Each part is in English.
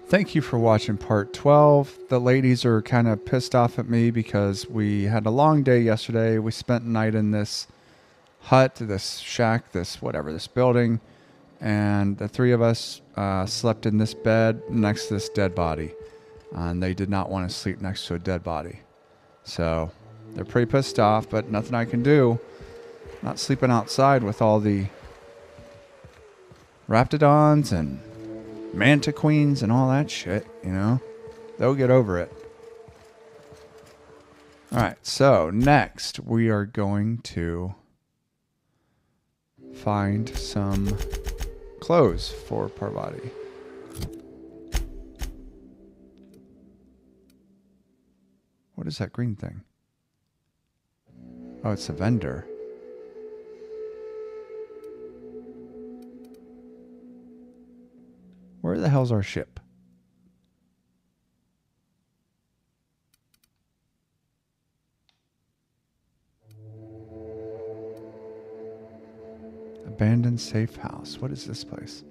Thank you for watching part 12. The ladies are kind of pissed off at me because we had a long day yesterday. We spent the night in this hut, this shack, this whatever, this building. And the three of us slept in this bed next to this dead body. And they did not want to sleep next to a dead body. So they're pretty pissed off, but nothing I can do. Not sleeping outside with all the raptidons and manta queens and all that shit, you know. They'll get over it. Alright, so next we are going to find some clothes for Parvati. What is that green thing? Oh, it's a vendor. Where the hell's our ship? Abandoned safe house. What is this place?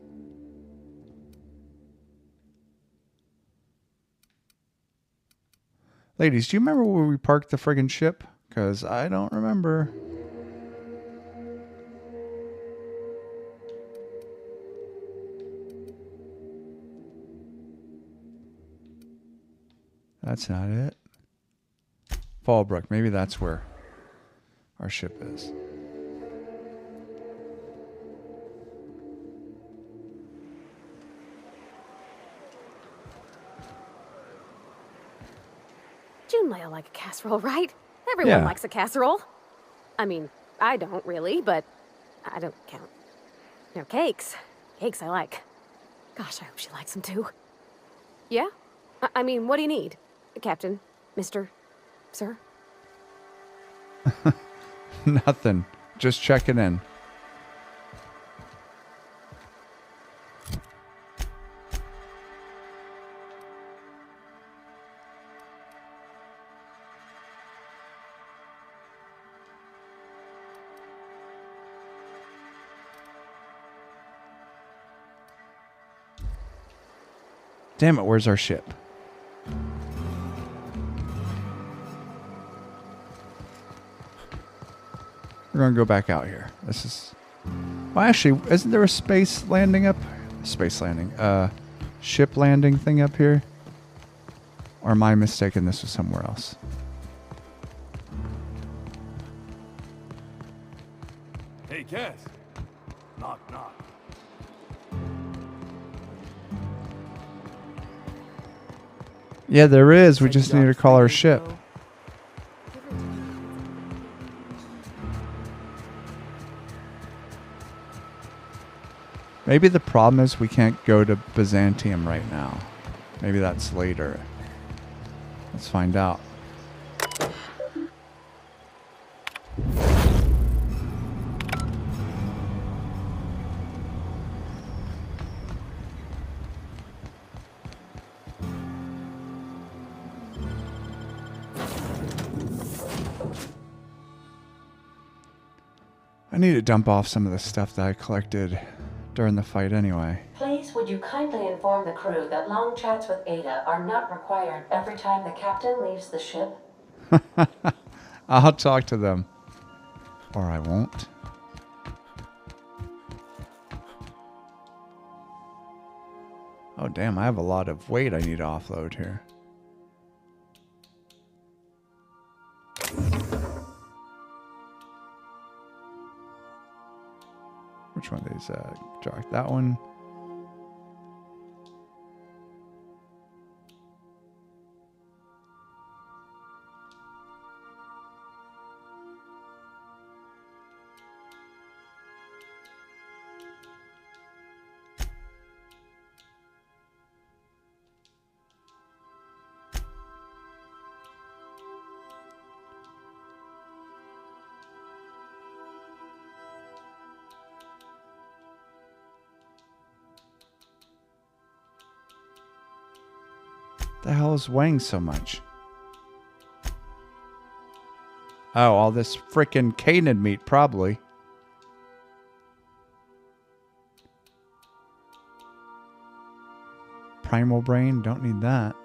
Ladies, do you remember where we parked the friggin' ship? Because I don't remember. That's not it. Fallbrook. Maybe that's where our ship is. June might like a casserole, right? Everyone likes a casserole. I mean, I don't really, but I don't count. No, cakes. Cakes I like. Gosh, I hope she likes them too. Yeah? I mean, what do you need? Captain? Mr.? Sir? Nothing. Just checking in. Damn it, where's our ship? We're going to go back out here. This is... Well, actually, isn't there a space landing up... Space landing. Ship landing thing up here? Or am I mistaken this was somewhere else? Hey, Cass. Knock, knock. Yeah, there is. We just need to call our ship. Maybe the problem is we can't go to Byzantium right now. Maybe that's later. Let's find out. I need to dump off some of the stuff that I collected during the fight anyway. Please, would you kindly inform the crew that long chats with Ada are not required every time the captain leaves the ship? I'll talk to them. Or I won't. Oh, damn, I have a lot of weight I need to offload here. Which one of these? Drag that one. The hell is weighing so much? Oh, all this frickin' Canaan meat, probably. primal brain. Don't need that.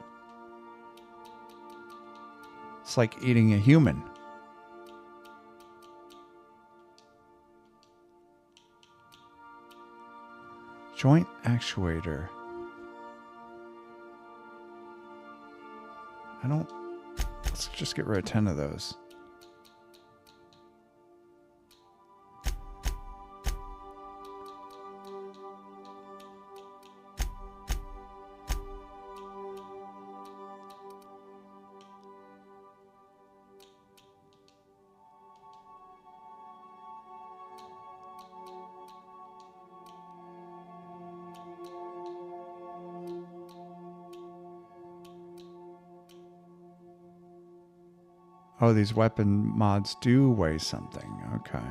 It's like eating a human. Joint actuator. Let's just get rid of 10 of those. Oh, these weapon mods do weigh something. Okay.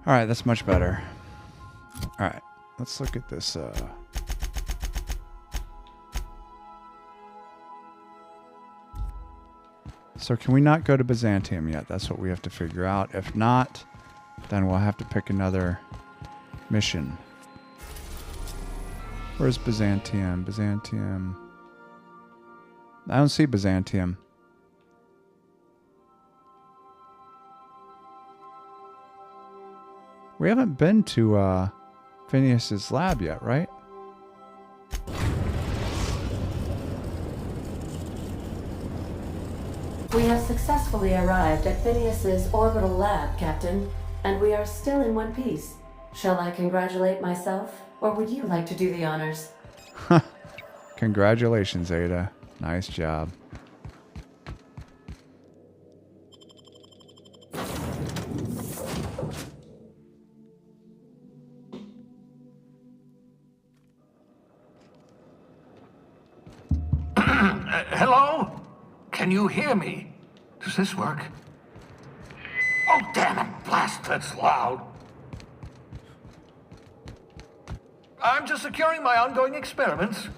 All right, that's much better. All right, let's look at this. So can we not go to Byzantium yet? That's what we have to figure out. If not, then we'll have to pick another mission. Where's Byzantium? Byzantium. I don't see Byzantium. We haven't been to Phineas's lab yet, right? We have successfully arrived at Phineas's orbital lab, Captain, and we are still in one piece. Shall I congratulate myself, or would you like to do the honors? Congratulations, Ada. Nice job. Hello? Can you hear me? Does this work? Oh, damn it, blast, that's loud. I'm just securing my ongoing experiments.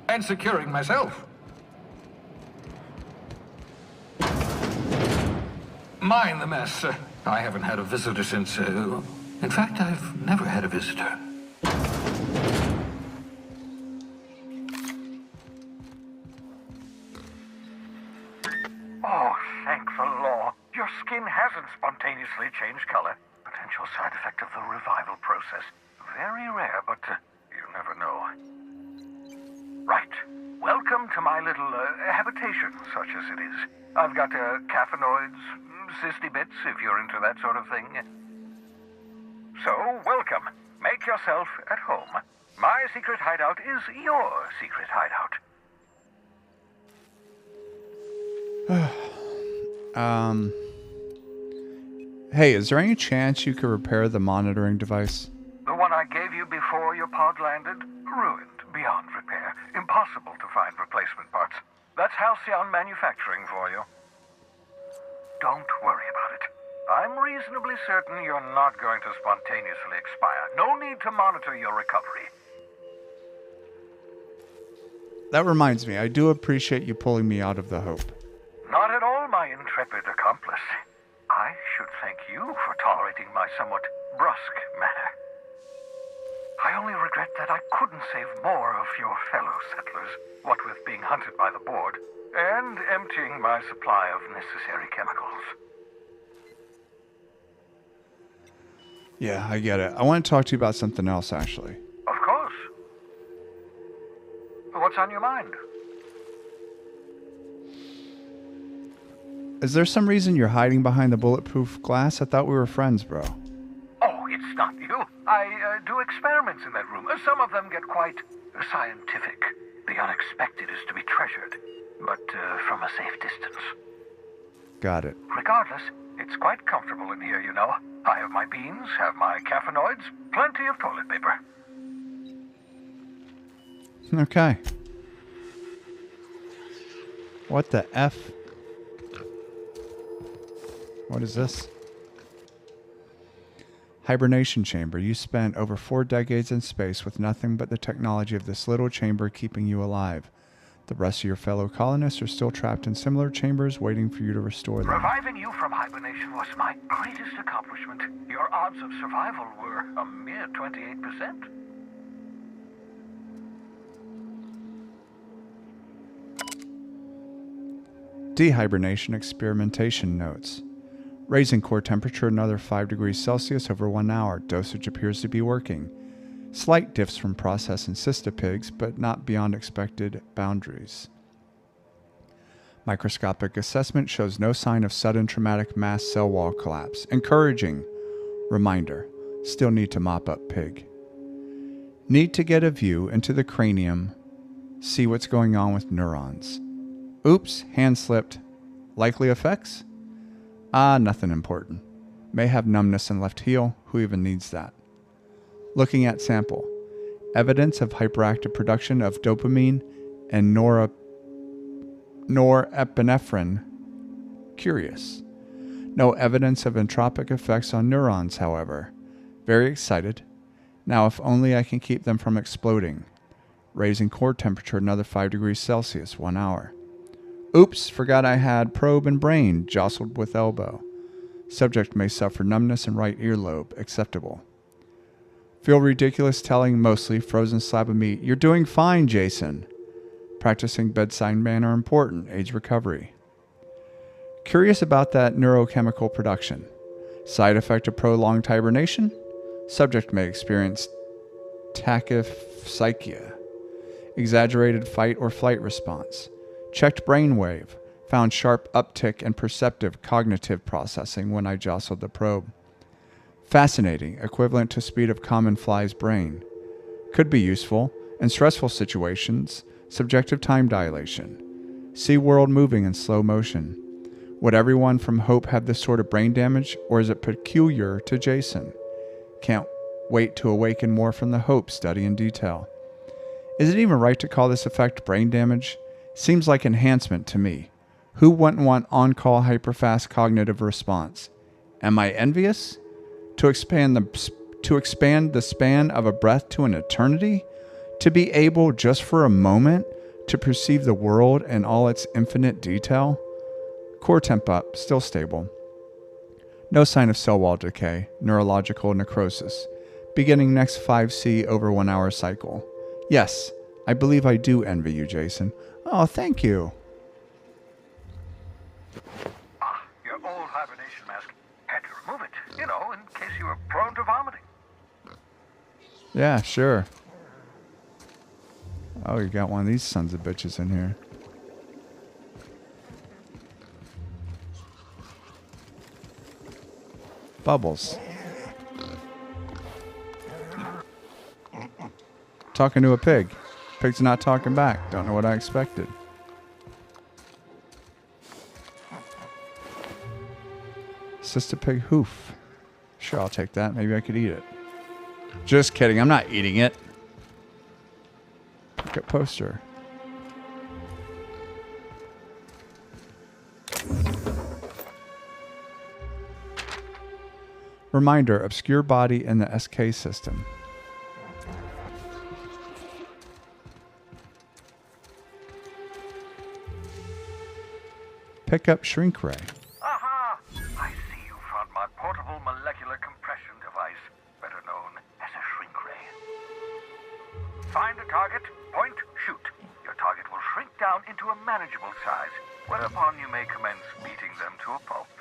And securing myself. Mind the mess. I haven't had a visitor since... in fact, I've never had a visitor. Oh, thank the law. Your skin hasn't spontaneously changed color. Potential side effect of the revival process. Very rare, but you never know. Right. Welcome to my little habitation, such as it is. I've got caffeinoids, cysty bits, if you're into that sort of thing. So, welcome. Make yourself at home. My secret hideout is your secret hideout. Hey, is there any chance you could repair the monitoring device? The one I gave you before your pod landed? Ruined, beyond repair. Impossible to find replacement parts. That's Halcyon Manufacturing for you. Don't worry about it. I'm reasonably certain you're not going to spontaneously expire. No need to monitor your recovery. That reminds me, I do appreciate you pulling me out of the Hope. Not at all, my intrepid accomplice. I should thank you for tolerating my somewhat brusque manner. I only regret that I couldn't save more of your fellow settlers, what with being hunted by the board, and emptying my supply of necessary chemicals. Yeah, I get it. I want to talk to you about something else, actually. Of course. What's on your mind? Is there some reason you're hiding behind the bulletproof glass? I thought we were friends, bro. Oh, it's not you. I do experiments in that room. Some of them get quite scientific. The unexpected is to be treasured, but from a safe distance. Got it. Regardless, it's quite comfortable in here, you know. I have my beans, have my caffeinoids, plenty of toilet paper. Okay. What the F? What is this? Hibernation chamber. You spent over 4 decades in space with nothing but the technology of this little chamber keeping you alive. The rest of your fellow colonists are still trapped in similar chambers waiting for you to restore them. Reviving you from hibernation was my greatest accomplishment. Your odds of survival were a mere 28%. Dehibernation experimentation notes. Raising core temperature another 5 degrees Celsius over 1 hour. Dosage appears to be working. Slight diffs from process in cystipigs, but not beyond expected boundaries. Microscopic assessment shows no sign of sudden traumatic mass cell wall collapse. Encouraging. Reminder. Still need to mop up pig. Need to get a view into the cranium. See what's going on with neurons. Oops, hand slipped. Likely effects? Nothing important. May have numbness in left heel. Who even needs that? Looking at sample. Evidence of hyperactive production of dopamine and norepinephrine. Curious. No evidence of entropic effects on neurons, however. Very excited. Now if only I can keep them from exploding. Raising core temperature another 5 degrees Celsius, 1 hour. Oops, forgot I had probe and brain, jostled with elbow. Subject may suffer numbness in right earlobe, acceptable. Feel ridiculous telling mostly frozen slab of meat. You're doing fine, Jah-Sin. Practicing bedside manner important, aids recovery. Curious about that neurochemical production. Side effect of prolonged hibernation? Subject may experience tachypsychia. Exaggerated fight or flight response. Checked brainwave. Found sharp uptick in perceptive cognitive processing when I jostled the probe. Fascinating, equivalent to speed of common fly's brain. Could be useful in stressful situations, subjective time dilation. See world moving in slow motion. Would everyone from Hope have this sort of brain damage, or is it peculiar to Jah-Sin? Can't wait to awaken more from the Hope study in detail. Is it even right to call this effect brain damage? Seems like enhancement to me. Who wouldn't want on-call hyperfast cognitive response? Am I envious? To expand the span of a breath to an eternity? To be able, just for a moment, to perceive the world in all its infinite detail? Core temp up, still stable. No sign of cell wall decay, neurological necrosis. Beginning next 5C over 1 hour cycle. Yes, I believe I do envy you, Jah-Sin. Oh, thank you. Your old hibernation mask. Had to remove it, in case you were prone to vomiting. Yeah, sure. Oh, you got one of these sons of bitches in here. Bubbles. Talking to a pig. Pig's not talking back. Don't know what I expected. Cystipig hoof. Sure, I'll take that. Maybe I could eat it. Just kidding. I'm not eating it. Look at poster. Reminder, obscure body in the SK system. Pick up shrink ray. Aha! I see you found my portable molecular compression device, better known as a shrink ray. Find a target, point, shoot. Your target will shrink down into a manageable size, whereupon you may commence beating them to a pulp.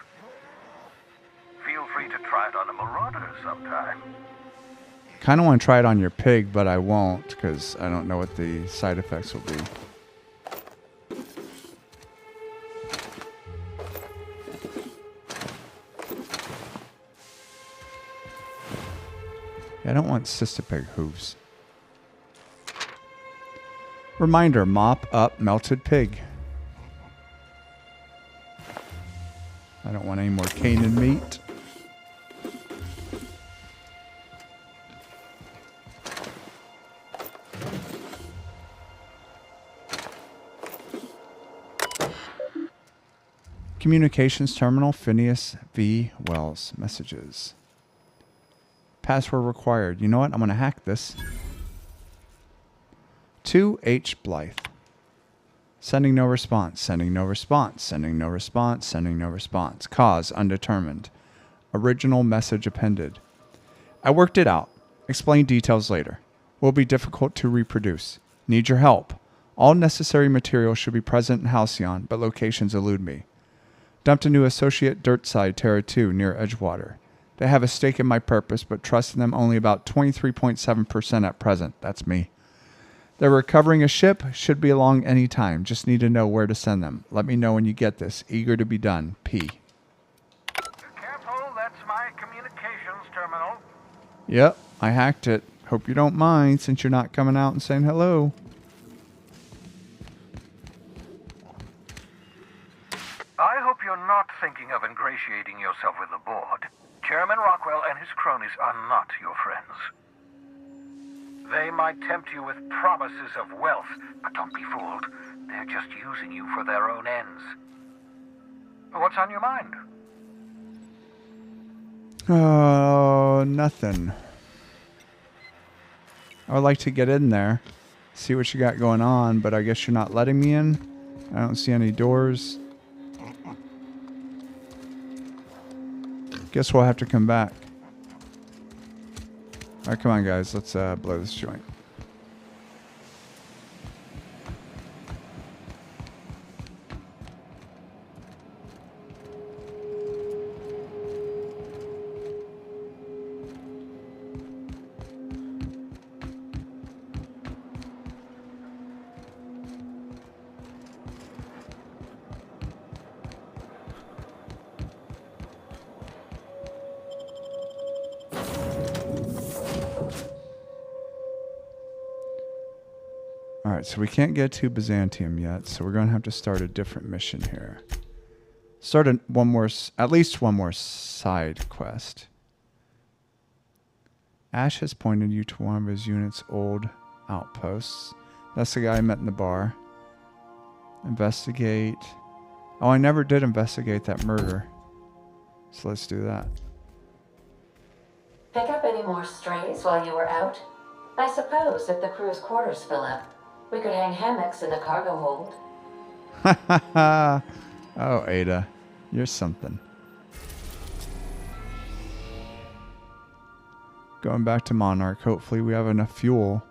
Feel free to try it on a marauder sometime. Kind of want to try it on your pig, but I won't because I don't know what the side effects will be. I don't want cystipig hooves. Reminder, mop up melted pig. I don't want any more Canaan meat. Communications terminal, Phineas V. Wells. Messages. Password required. You know what? I'm going to hack this. 2H Blythe. Sending no response. Sending no response. Sending no response. Sending no response. Cause undetermined. Original message appended. I worked it out. Explain details later. Will be difficult to reproduce. Need your help. All necessary material should be present in Halcyon, but locations elude me. Dumped a new associate Dirtside Terra 2 near Edgewater. They have a stake in my purpose, but trust in them only about 23.7% at present. That's me. They're recovering a ship. Should be along any time. Just need to know where to send them. Let me know when you get this. Eager to be done. P. Careful, that's my communications terminal. Yep, I hacked it. Hope you don't mind since you're not coming out and saying hello. I hope you're not thinking of ingratiating yourself with the board. Chairman Rockwell and his cronies are not your friends. They might tempt you with promises of wealth, but don't be fooled. They're just using you for their own ends. What's on your mind? Oh, nothing. I would like to get in there, see what you got going on, but I guess you're not letting me in. I don't see any doors. Guess we'll have to come back. Alright, come on guys, let's blow this joint. Alright, so we can't get to Byzantium yet, so we're going to have to start a different mission here. Start at least one more side quest. Ash has pointed you to one of his unit's old outposts. That's the guy I met in the bar. Investigate. Oh, I never did investigate that murder. So let's do that. Pick up any more strays while you were out? I suppose if the crew's quarters fill up, we could hang hammocks in the cargo hold. Ha ha ha! Oh, Ada. You're something. Going back to Monarch. Hopefully we have enough fuel.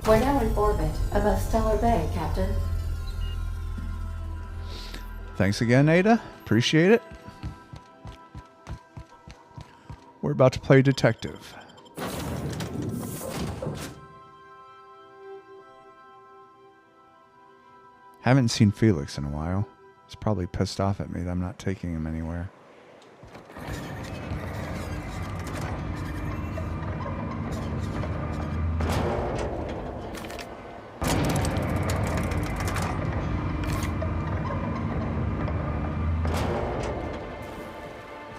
We're now in orbit above Stellar Bay, Captain. Thanks again, Ada. Appreciate it. We're about to play detective. Haven't seen Felix in a while. He's probably pissed off at me that I'm not taking him anywhere.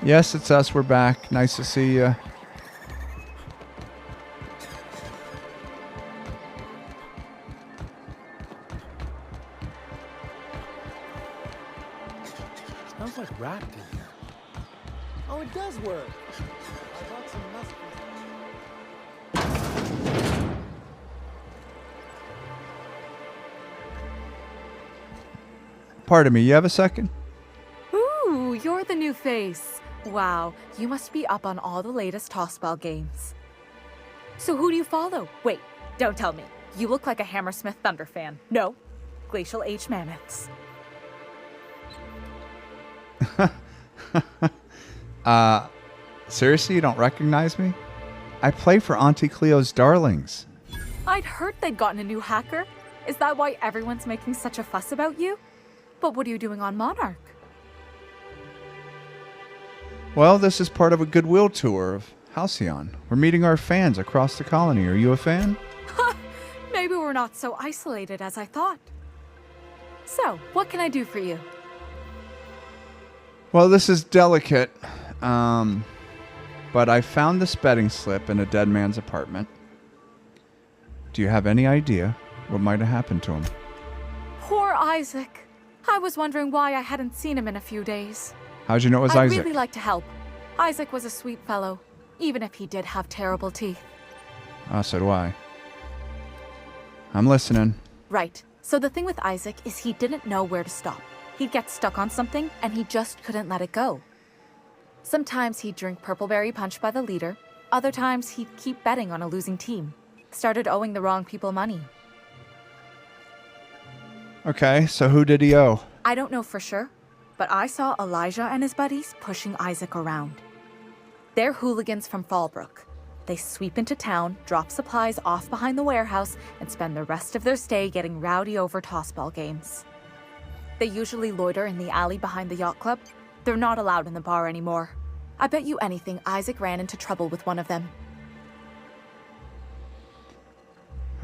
Yes, it's us. We're back. Nice to see you. Smells like rat in here. Oh, it does work. I bought some mushrooms. Pardon me, you have a second? Ooh, you're the new face. Wow, you must be up on all the latest Tossball games. So who do you follow? Wait, don't tell me. You look like a Hammersmith Thunder fan. No, Glacial Age Mammoths. Seriously, you don't recognize me? I play for Auntie Cleo's Darlings. I'd heard they'd gotten a new hacker. Is that why everyone's making such a fuss about you? But what are you doing on Monarch? Well, this is part of a goodwill tour of Halcyon. We're meeting our fans across the colony. Are you a fan? Maybe we're not so isolated as I thought. So, what can I do for you? Well, this is delicate. but I found this betting slip in a dead man's apartment. Do you have any idea what might have happened to him? Poor Isaac. I was wondering why I hadn't seen him in a few days. How'd you know it was I'd Isaac? really like to help. Isaac was a sweet fellow, even if he did have terrible teeth. So do I. I'm listening. Right. So the thing with Isaac is he didn't know where to stop. He'd get stuck on something, and he just couldn't let it go. Sometimes he'd drink Purpleberry Punch by the liter. Other times he'd keep betting on a losing team. Started owing the wrong people money. Okay, so who did he owe? I don't know for sure, but I saw Elijah and his buddies pushing Isaac around. They're hooligans from Fallbrook. They sweep into town, drop supplies off behind the warehouse, and spend the rest of their stay getting rowdy over tossball games. They usually loiter in the alley behind the yacht club. They're not allowed in the bar anymore. I bet you anything Isaac ran into trouble with one of them.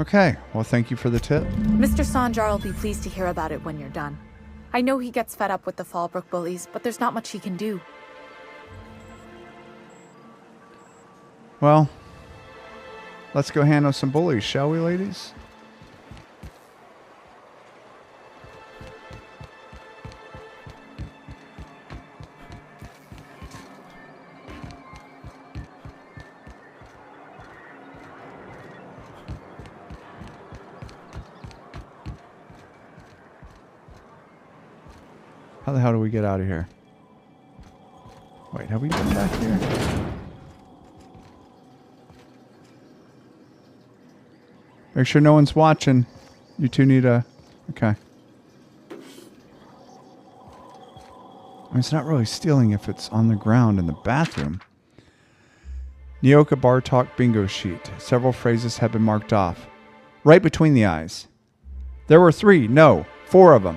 Okay, well, thank you for the tip. Mr. Sanjar will be pleased to hear about it when you're done. I know he gets fed up with the Fallbrook bullies, but there's not much he can do. Well, let's go handle some bullies, shall we, ladies? How the hell do we get out of here? Wait, have we been back here? Make sure no one's watching. You two need a... Okay. I mean, it's not really stealing if it's on the ground in the bathroom. Nyoka Bar Talk bingo sheet. Several phrases have been marked off. Right between the eyes. There were 4 of them.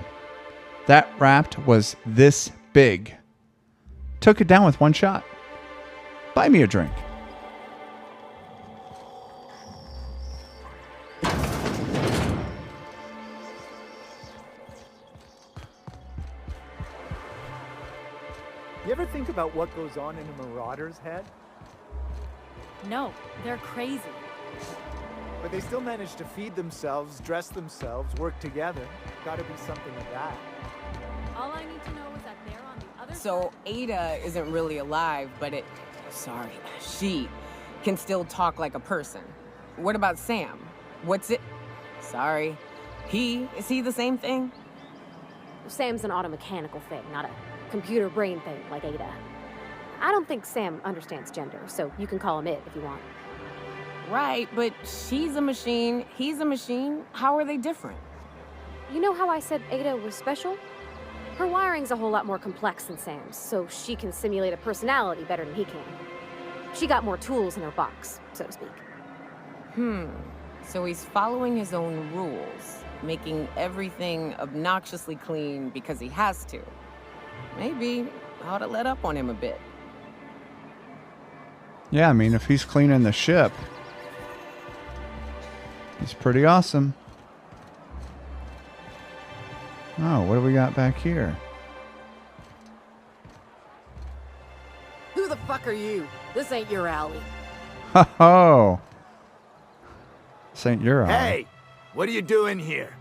That raft was this big. Took it down with one shot. Buy me a drink. You ever think about what goes on in a marauder's head? No, they're crazy. But they still manage to feed themselves, dress themselves, work together. Gotta be something of that. All I need to know is that they're on the other side. So Ada isn't really alive, but she can still talk like a person. What about Sam? Is he the same thing? Sam's an automechanical thing, not a computer brain thing like Ada. I don't think Sam understands gender, so you can call him it if you want. Right, but she's a machine, he's a machine. How are they different? You know how I said Ada was special? Her wiring's a whole lot more complex than Sam's, so she can simulate a personality better than he can. She got more tools in her box, so to speak. So he's following his own rules, making everything obnoxiously clean because he has to. Maybe I ought to let up on him a bit. Yeah, I mean, if he's cleaning the ship, he's pretty awesome. Oh, what do we got back here? Who the fuck are you? This ain't your alley. Ho ho! This ain't your alley. Hey, what are you doing here?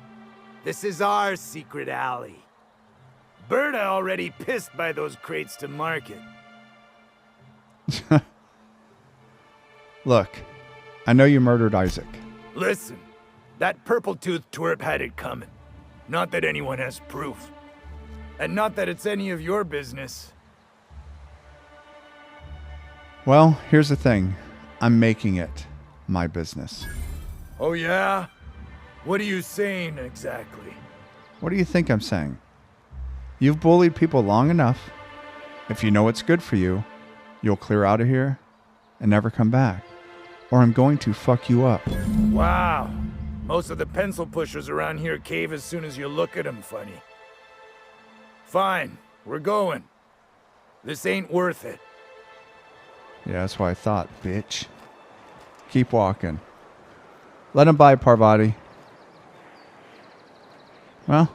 This is our secret alley. Berta already pissed by those crates to market. Look, I know you murdered Isaac. Listen, that purple-toothed twerp had it coming. Not that anyone has proof. And not that it's any of your business. Well, here's the thing. I'm making it my business. Oh yeah? What are you saying exactly? What do you think I'm saying? You've bullied people long enough. If you know what's good for you, you'll clear out of here and never come back. Or I'm going to fuck you up. Wow. Most of the pencil pushers around here cave as soon as you look at them funny. Fine, we're going. This ain't worth it. Yeah, that's what I thought, bitch. Keep walking. Let him by, Parvati. Well,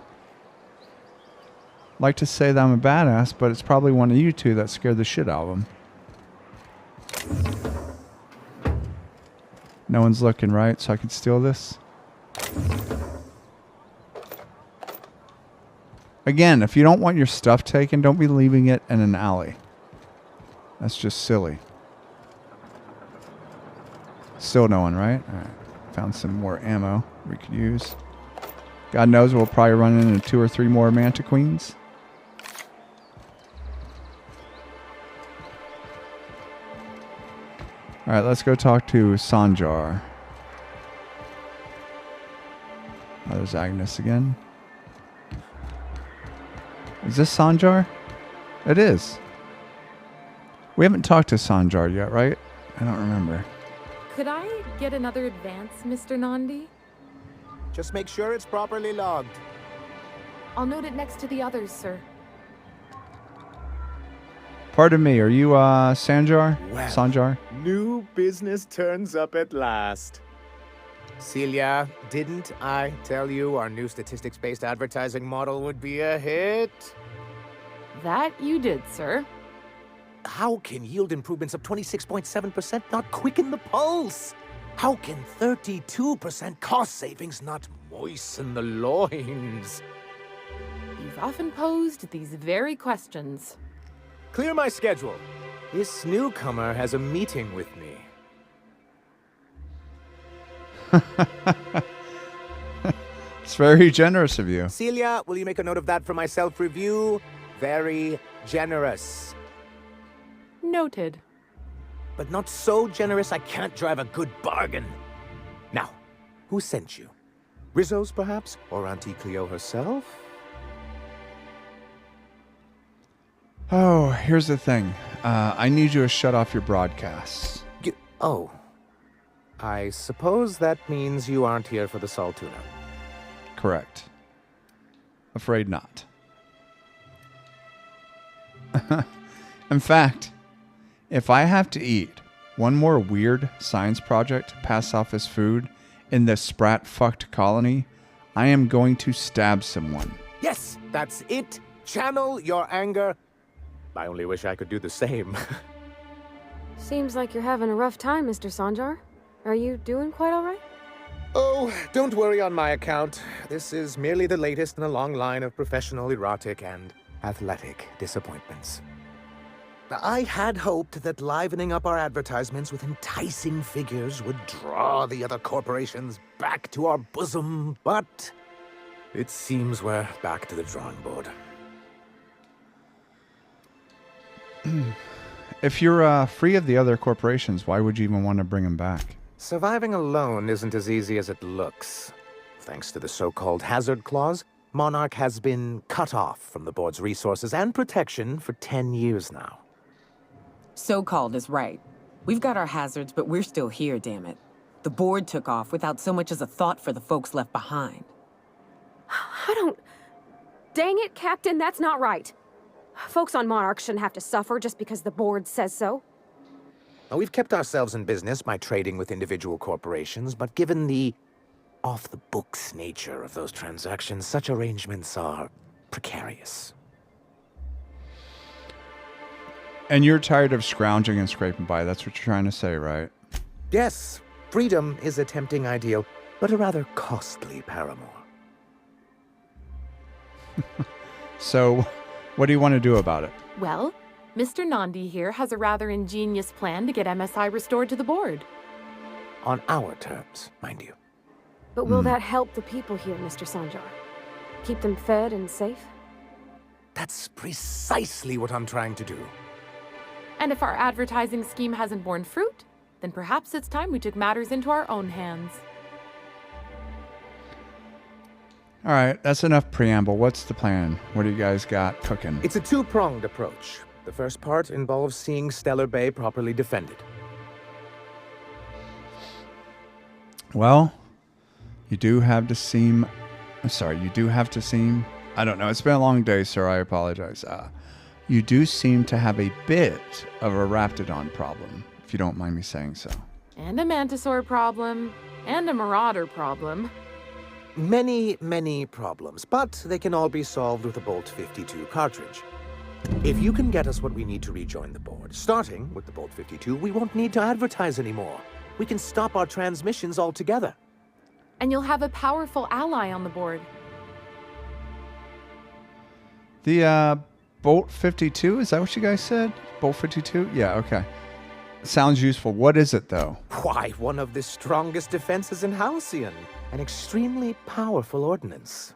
like to say that I'm a badass, but it's probably one of you two that scared the shit out of him. No one's looking, right? So I can steal this. Again, if you don't want your stuff taken, don't be leaving it in an alley. That's just silly. Still no one, right? All right. Found some more ammo we could use. God knows we'll probably run into 2 or 3 more Manta Queens. All right, let's go talk to Sanjar. Oh, there's Agnes again. Is this Sanjar? It is. We haven't talked to Sanjar yet, right? I don't remember. Could I get another advance, Mr. Nandi? Just make sure it's properly logged. I'll note it next to the others, sir. Pardon me, are you Sanjar? Well, Sanjar? New business turns up at last. Celia, didn't I tell you our new statistics-based advertising model would be a hit? That you did, sir. How can yield improvements of 26.7% not quicken the pulse? How can 32% cost savings not moisten the loins? You've often posed these very questions. Clear my schedule. This newcomer has a meeting with me. It's very generous of you. Celia, will you make a note of that for my self-review? Very generous. Noted. But not so generous I can't drive a good bargain. Now, who sent you? Rizzo's, perhaps? Or Auntie Cleo herself? Oh, here's the thing. I need you to shut off your broadcasts. Oh. I suppose that means you aren't here for the Saltuna. Correct. Afraid not. In fact, if I have to eat one more weird science project to pass off as food in this sprat-fucked colony, I am going to stab someone. Yes, that's it. Channel your anger. I only wish I could do the same. Seems like you're having a rough time, Mr. Sanjar. Are you doing quite all right? Oh, don't worry on my account. This is merely the latest in a long line of professional erotic and athletic disappointments. I had hoped that livening up our advertisements with enticing figures would draw the other corporations back to our bosom, but it seems we're back to the drawing board. If you're free of the other corporations, why would you even want to bring them back? Surviving alone isn't as easy as it looks. Thanks to the so-called hazard clause, Monarch has been cut off from the board's resources and protection for 10 years now. So-called is right. We've got our hazards, but we're still here, damn it. The board took off without so much as a thought for the folks left behind. I don't... Dang it, Captain, that's not right. Folks on Monarch shouldn't have to suffer just because the board says so. Now, we've kept ourselves in business by trading with individual corporations, but given the off-the-books nature of those transactions, such arrangements are precarious. And you're tired of scrounging and scraping by. That's what you're trying to say, right? Yes, freedom is a tempting ideal, but a rather costly paramour. So, what do you want to do about it? Well, Mr. Nandi here has a rather ingenious plan to get MSI restored to the board. On our terms, mind you. But will that help the people here, Mr. Sanjar? Keep them fed and safe? That's precisely what I'm trying to do. And if our advertising scheme hasn't borne fruit, then perhaps it's time we took matters into our own hands. All right, that's enough preamble. What's the plan? What do you guys got cooking? It's a two-pronged approach. The first part involves seeing Stellar Bay properly defended. Well, you do have to seem... you do have to seem... I don't know. It's been a long day, sir. I apologize. You do seem to have a bit of a Raptidon problem, if you don't mind me saying so. And a Mantisaur problem. And a Marauder problem. Many, many problems, but they can all be solved with a Bolt 52 cartridge. If you can get us what we need to rejoin the board, starting with the Bolt 52, we won't need to advertise anymore. we can stop our transmissions altogether. And you'll have a powerful ally on the board. The Bolt 52, is that what you guys said? Bolt 52? Yeah, okay. Sounds useful. What is it, though? Why, one of the strongest defenses in Halcyon. An extremely powerful ordnance.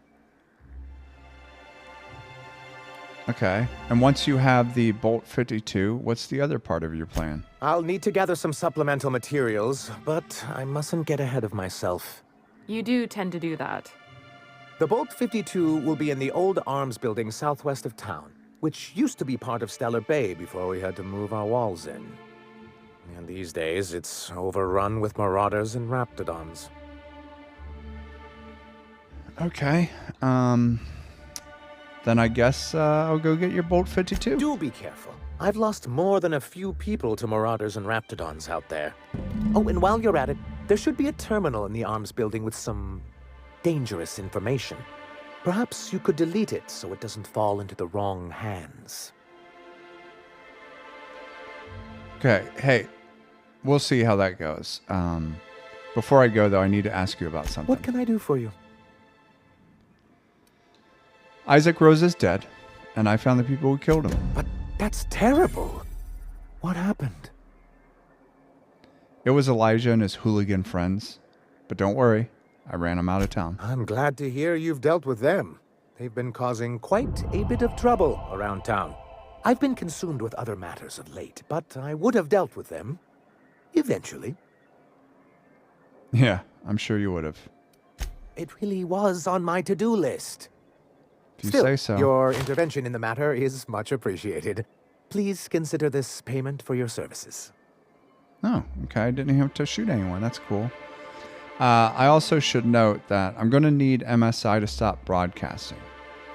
Okay. And once you have the Bolt 52, what's the other part of your plan? I'll need to gather some supplemental materials, but I mustn't get ahead of myself. You do tend to do that. The Bolt 52 will be in the old arms building southwest of town, which used to be part of Stellar Bay before we had to move our walls in. And these days, it's overrun with marauders and raptidons. Okay. Then I guess I'll go get your Bolt 52. Do be careful. I've lost more than a few people to marauders and raptidons out there. Oh, and while you're at it, there should be a terminal in the arms building with some dangerous information. Perhaps you could delete it so it doesn't fall into the wrong hands. Okay. Hey, we'll see how that goes. Before I go, though, I need to ask you about something. What can I do for you? Isaac Rose is dead, and I found the people who killed him. But that's terrible. What happened? It was Elijah and his hooligan friends. But don't worry, I ran them out of town. I'm glad to hear you've dealt with them. They've been causing quite a bit of trouble around town. I've been consumed with other matters of late, but I would have dealt with them eventually. Yeah, I'm sure you would have. It really was on my to-do list. If you Still, say so. Your intervention in the matter is much appreciated. Please consider this payment for your services. Oh, okay. I didn't have to shoot anyone. That's cool. I also should note that I'm going to need MSI to stop broadcasting.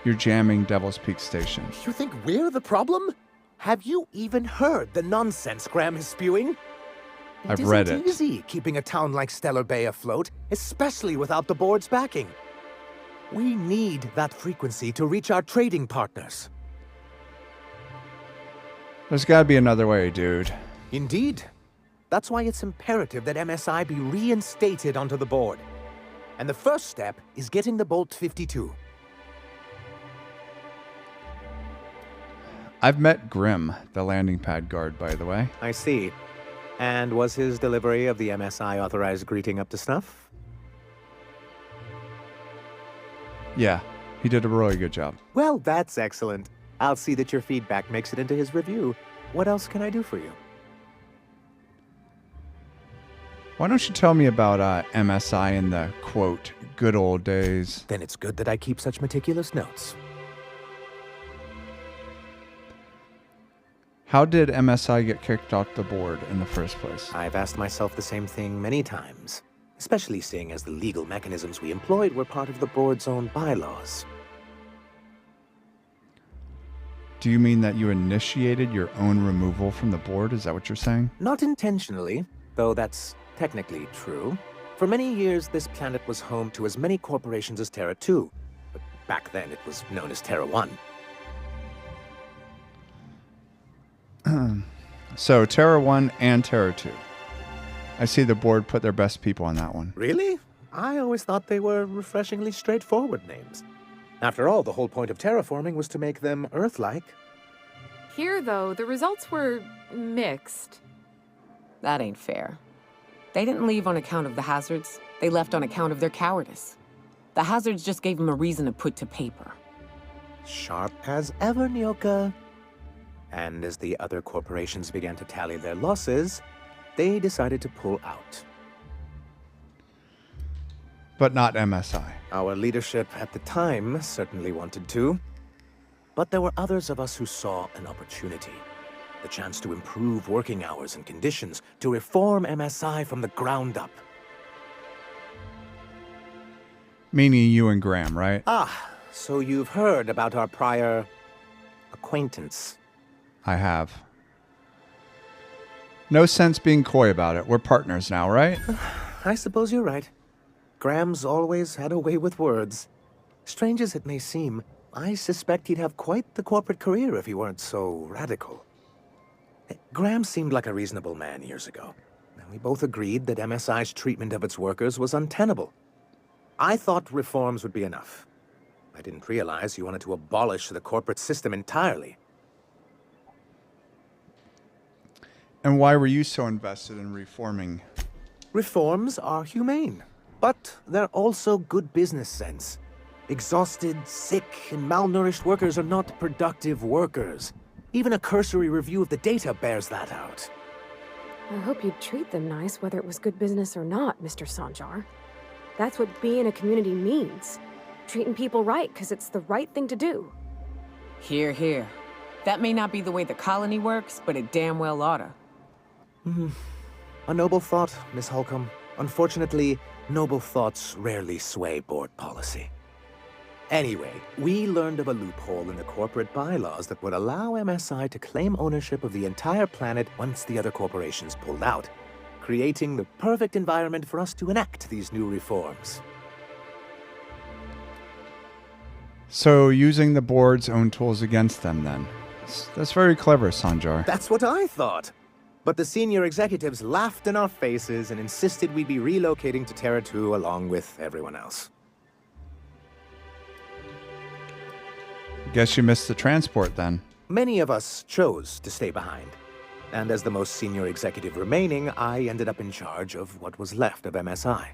You're jamming Devil's Peak Station. You think we're the problem? Have you even heard the nonsense Graham is spewing? I've read it. It isn't easy keeping a town like Stellar Bay afloat, especially without the board's backing. We need that frequency to reach our trading partners. There's got to be another way, dude. Indeed. That's why it's imperative that MSI be reinstated onto the board. And the first step is getting the Bolt 52. I've met Grim, the landing pad guard, by the way. I see. And was his delivery of the MSI authorized greeting up to snuff? Yeah, he did a really good job. Well, that's excellent. I'll see that your feedback makes it into his review. What else can I do for you? Why don't you tell me about MSI in the, quote, good old days? Then it's good that I keep such meticulous notes. How did MSI get kicked off the board in the first place? I've asked myself the same thing many times, especially seeing as the legal mechanisms we employed were part of the board's own bylaws. Do you mean that you initiated your own removal from the board? Is that what you're saying? Not intentionally, though that's technically true. For many years, this planet was home to as many corporations as Terra 2, but back then it was known as Terra 1. So, Terra 1 and Terra 2. I see the board put their best people on that one. Really? I always thought they were refreshingly straightforward names. After all, the whole point of terraforming was to make them Earth-like. Here, though, the results were mixed. That ain't fair. They didn't leave on account of the hazards. They left on account of their cowardice. The hazards just gave them a reason to put to paper. Sharp as ever, Nyoka. And as the other corporations began to tally their losses, they decided to pull out. But not MSI. Our leadership at the time certainly wanted to. But there were others of us who saw an opportunity. The chance to improve working hours and conditions, to reform MSI from the ground up. Meaning you and Graham, right? Ah, so you've heard about our prior acquaintance. I have. No sense being coy about it. We're partners now, right? I suppose you're right. Graham's always had a way with words. Strange as it may seem, I suspect he'd have quite the corporate career if he weren't so radical. Graham seemed like a reasonable man years ago. and we both agreed that MSI's treatment of its workers was untenable. I thought reforms would be enough. I didn't realize you wanted to abolish the corporate system entirely. And why were you so invested in reforming? Reforms are humane, but they're also good business sense. Exhausted, sick, and malnourished workers are not productive workers. Even a cursory review of the data bears that out. I hope you'd treat them nice, whether it was good business or not, Mr. Sanjar. That's what being a community means. Treating people right, because it's the right thing to do. Here, here. That may not be the way the colony works, but it damn well oughta. A noble thought, Miss Holcomb. Unfortunately, noble thoughts rarely sway board policy. Anyway, we learned of a loophole in the corporate bylaws that would allow MSI to claim ownership of the entire planet once the other corporations pulled out, creating the perfect environment for us to enact these new reforms. So using the board's own tools against them, then. That's very clever, Sanjar. That's what I thought. But the senior executives laughed in our faces and insisted we'd be relocating to Terra 2 along with everyone else. Guess you missed the transport, then. Many of us chose to stay behind. And as the most senior executive remaining, I ended up in charge of what was left of MSI.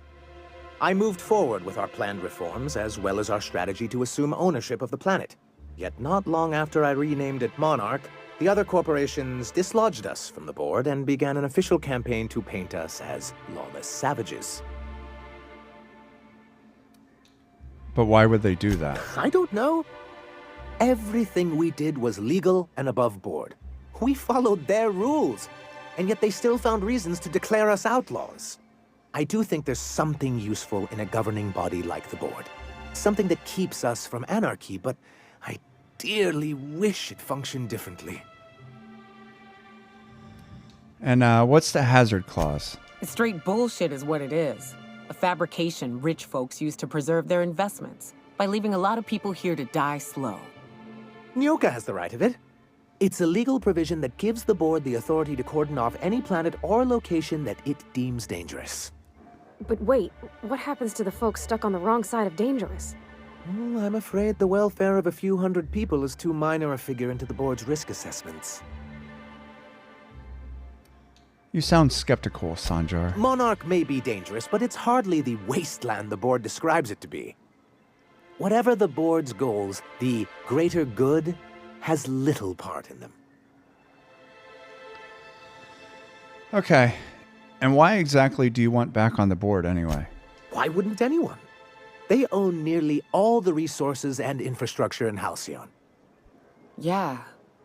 I moved forward with our planned reforms, as well as our strategy to assume ownership of the planet. Yet not long after I renamed it Monarch, the other corporations dislodged us from the board and began an official campaign to paint us as lawless savages. But why would they do that? I don't know. Everything we did was legal and above board. We followed their rules, and yet they still found reasons to declare us outlaws. I do think there's something useful in a governing body like the board. Something that keeps us from anarchy, but I dearly wish it functioned differently. And what's the hazard clause? It's straight bullshit is what it is. A fabrication rich folks use to preserve their investments by leaving a lot of people here to die slow. Nyoka has the right of it. It's a legal provision that gives the board the authority to cordon off any planet or location that it deems dangerous. But wait, what happens to the folks stuck on the wrong side of dangerous? Well, I'm afraid the welfare of a few hundred people is too minor a figure into the board's risk assessments. You sound skeptical, Sanjar. Monarch may be dangerous, but it's hardly the wasteland the board describes it to be. Whatever the board's goals, the greater good has little part in them. Okay. And why exactly do you want back on the board anyway? Why wouldn't anyone? They own nearly all the resources and infrastructure in Halcyon. Yeah,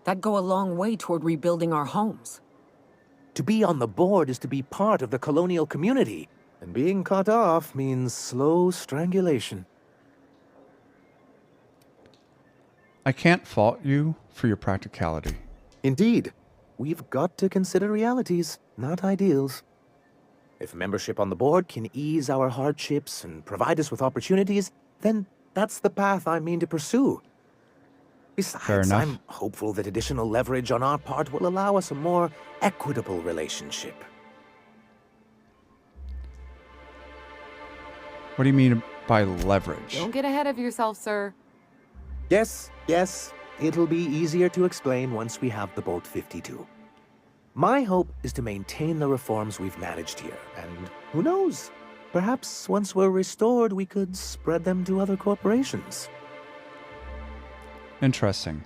that'd go a long way toward rebuilding our homes. To be on the board is to be part of the colonial community, and being cut off means slow strangulation. I can't fault you for your practicality. Indeed. We've got to consider realities, not ideals. If membership on the board can ease our hardships and provide us with opportunities, then that's the path I mean to pursue. Besides, I'm hopeful that additional leverage on our part will allow us a more equitable relationship. What do you mean by leverage? Don't get ahead of yourself, sir. Yes, it'll be easier to explain once we have the Bolt 52. My hope is to maintain the reforms we've managed here, and who knows? Perhaps once we're restored, we could spread them to other corporations. Interesting.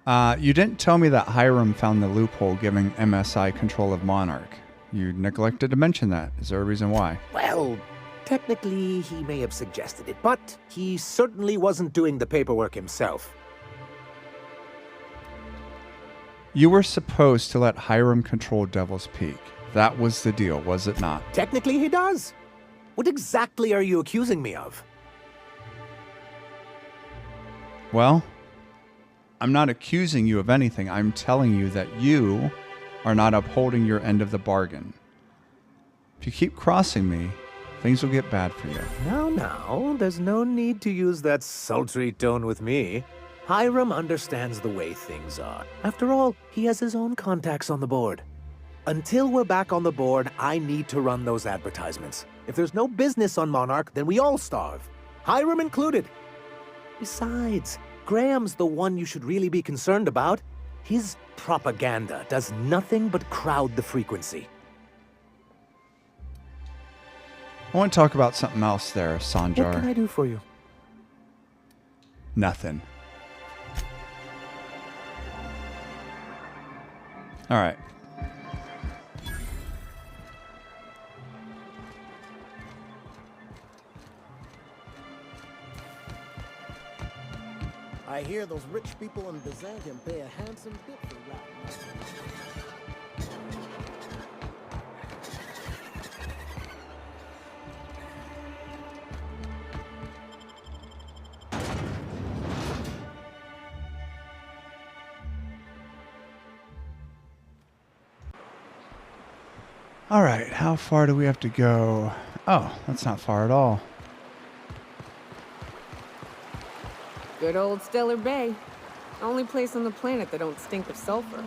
You didn't tell me that Hiram found the loophole giving MSI control of Monarch. You neglected to mention that. Is there a reason why? Well, technically, he may have suggested it, but he certainly wasn't doing the paperwork himself. You were supposed to let Hiram control Devil's Peak. That was the deal, was it not? Technically, he does. What exactly are you accusing me of? Well, I'm not accusing you of anything. I'm telling you that you are not upholding your end of the bargain. If you keep crossing me, things will get bad for you. Now, there's no need to use that sultry tone with me. Hiram understands the way things are. After all, he has his own contacts on the board. Until we're back on the board, I need to run those advertisements. If there's no business on Monarch, then we all starve. Hiram included. Besides, Graham's the one you should really be concerned about. His propaganda does nothing but crowd the frequency. I want to talk about something else there, Sanjar. What can I do for you? Nothing. All right. I hear those rich people in Byzantium pay a handsome bit for rat. All right, how far do we have to go? Oh, that's not far at all. Good old Stellar Bay. Only place on the planet that don't stink of sulfur.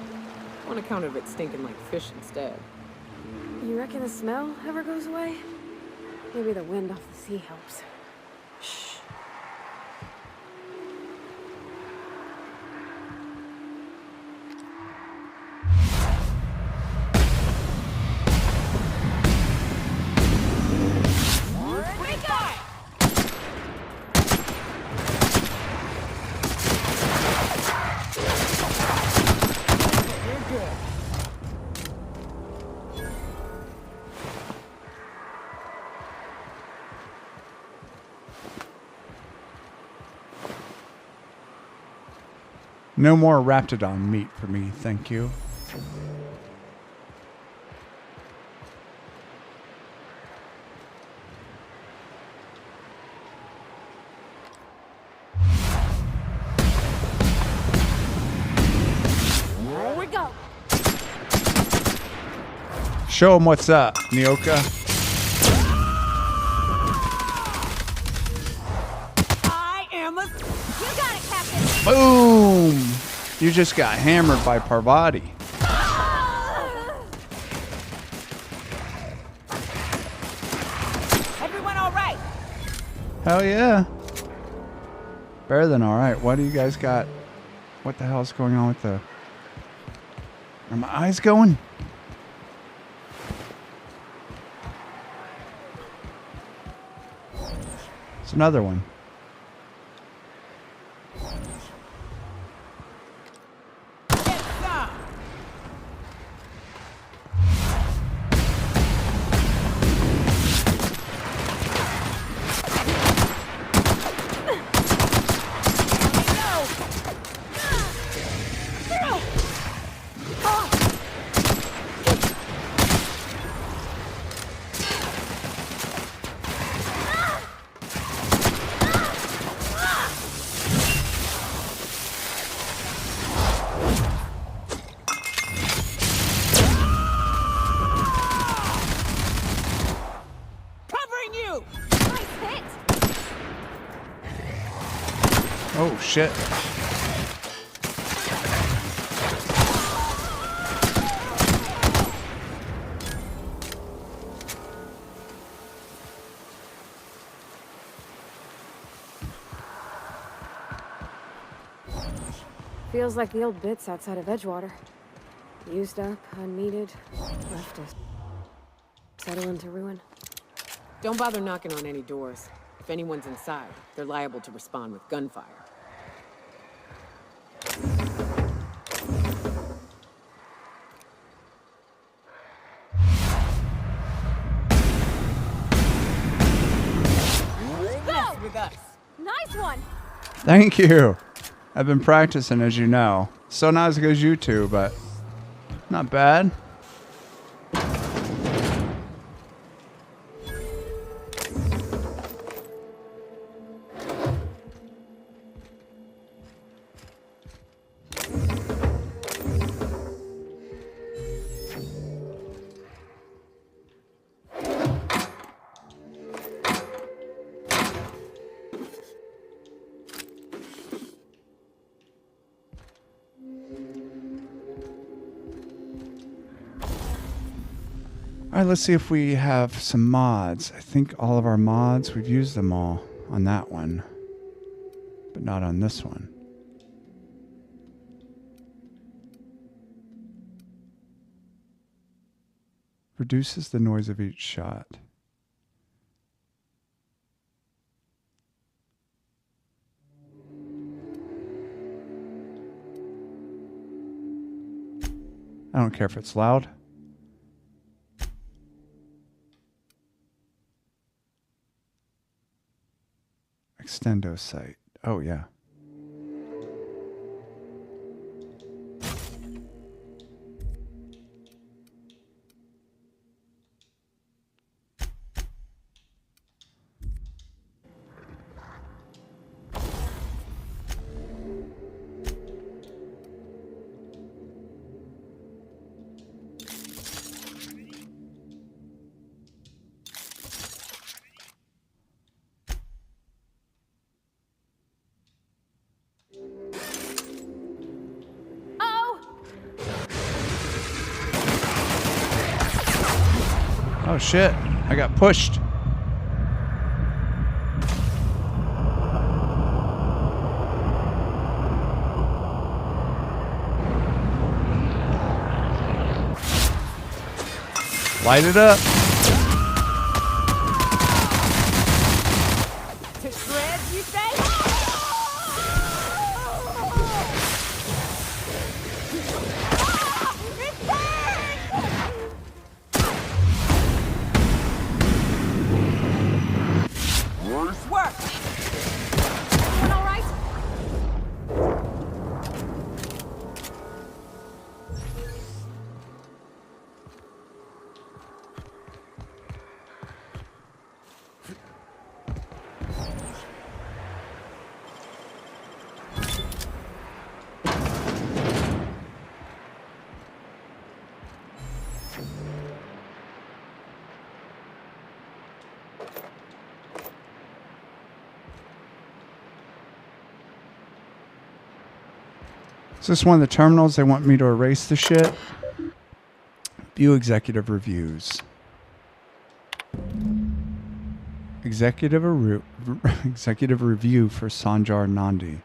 On account of it stinking like fish instead. You reckon the smell ever goes away? Maybe the wind off the sea helps. Shh. No more Raptidon meat for me, thank you. Here we go. Show him what's up, Nyoka. I am a... You got it, Captain. Boom! You just got hammered by Parvati. Everyone all right? Hell yeah. Better than alright. What do you guys got? What the hell's going on with the... Are my eyes going? It's another one. Oh, shit. Feels like the old bits outside of Edgewater. Used up, unneeded, left to settle into ruin. Don't bother knocking on any doors. If anyone's inside, they're liable to respond with gunfire. Mess with us. Nice one! Thank you. I've been practicing, as you know. So not as good as you two, but not bad. All right, let's see if we have some mods. I think all of our mods, we've used them all on that one, but not on this one. Reduces the noise of each shot. I don't care if it's loud. Extendo sight. Oh, yeah. Oh shit, I got pushed. Light it up. To shreds, you say? Work! Everyone all right? Is this one of the terminals they want me to erase the shit? View executive reviews. Executive review for Sanjar Nandi.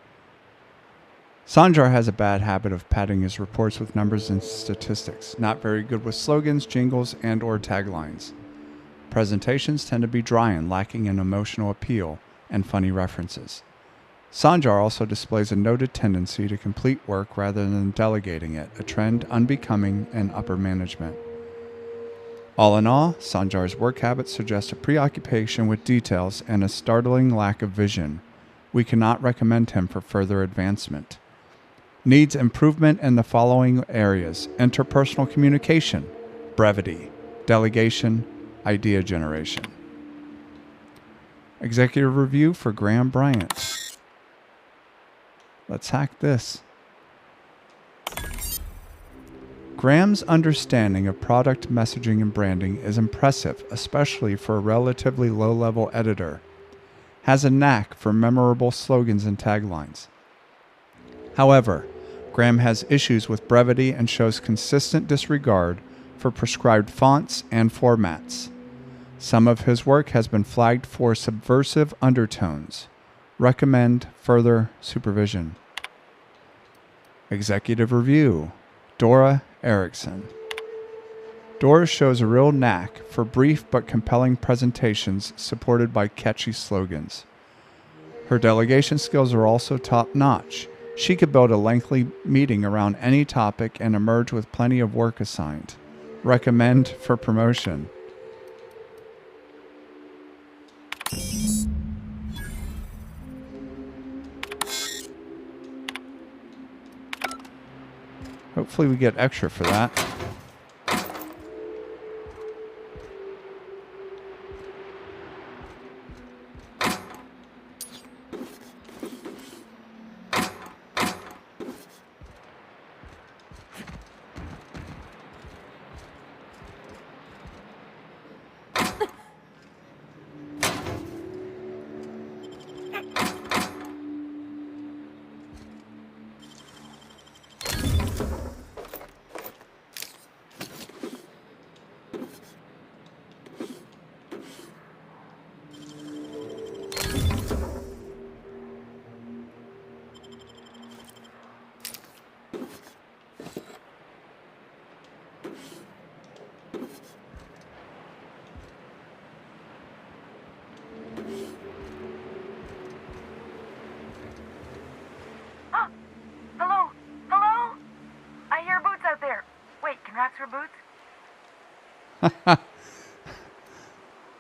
Sanjar has a bad habit of padding his reports with numbers and statistics. Not very good with slogans, jingles, and or taglines. Presentations tend to be dry and lacking in emotional appeal and funny references. Sanjar also displays a noted tendency to complete work rather than delegating it, a trend unbecoming in upper management. All in all, Sanjar's work habits suggest a preoccupation with details and a startling lack of vision. We cannot recommend him for further advancement. Needs improvement in the following areas: interpersonal communication, brevity, delegation, idea generation. Executive review for Graham Bryant. Let's hack this. Graham's understanding of product messaging and branding is impressive, especially for a relatively low-level editor. Has a knack for memorable slogans and taglines. However, Graham has issues with brevity and shows consistent disregard for prescribed fonts and formats. Some of his work has been flagged for subversive undertones. Recommend further supervision. Executive review. Dora Erickson. Dora shows a real knack for brief but compelling presentations supported by catchy slogans. Her delegation skills are also top-notch. She could build a lengthy meeting around any topic and emerge with plenty of work assigned. Recommend for promotion. Hopefully we get extra for that.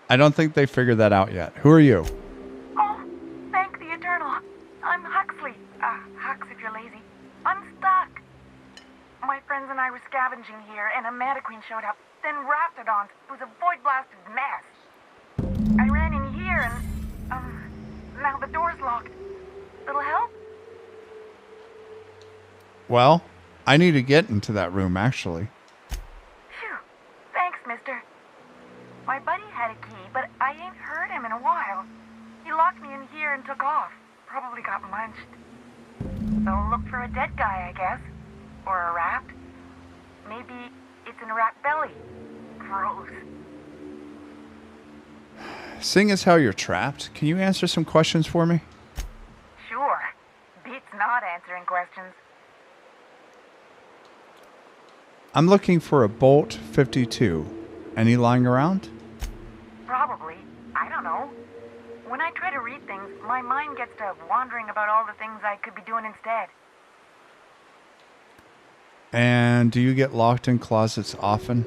I don't think they figured that out yet. Who are you? Oh, thank the Eternal. I'm Huxley. Hux if you're lazy. I'm stuck. My friends and I were scavenging here, and a Manta Queen showed up. Then Raptidons. It was a void-blasted mess. I ran in here, and, now the door's locked. Little help? Well, I need to get into that room, actually. Phew. Thanks, mister. My buddy had a key, but I ain't heard him in a while. He locked me in here and took off. Probably got munched. So look for a dead guy, I guess. Or a rat. Maybe it's in a rat belly. Gross. Seeing as how you're trapped, can you answer some questions for me? Sure. Beats not answering questions. I'm looking for a Bolt 52. Any lying around? Probably. I don't know. When I try to read things, my mind gets to wandering about all the things I could be doing instead. And do you get locked in closets often?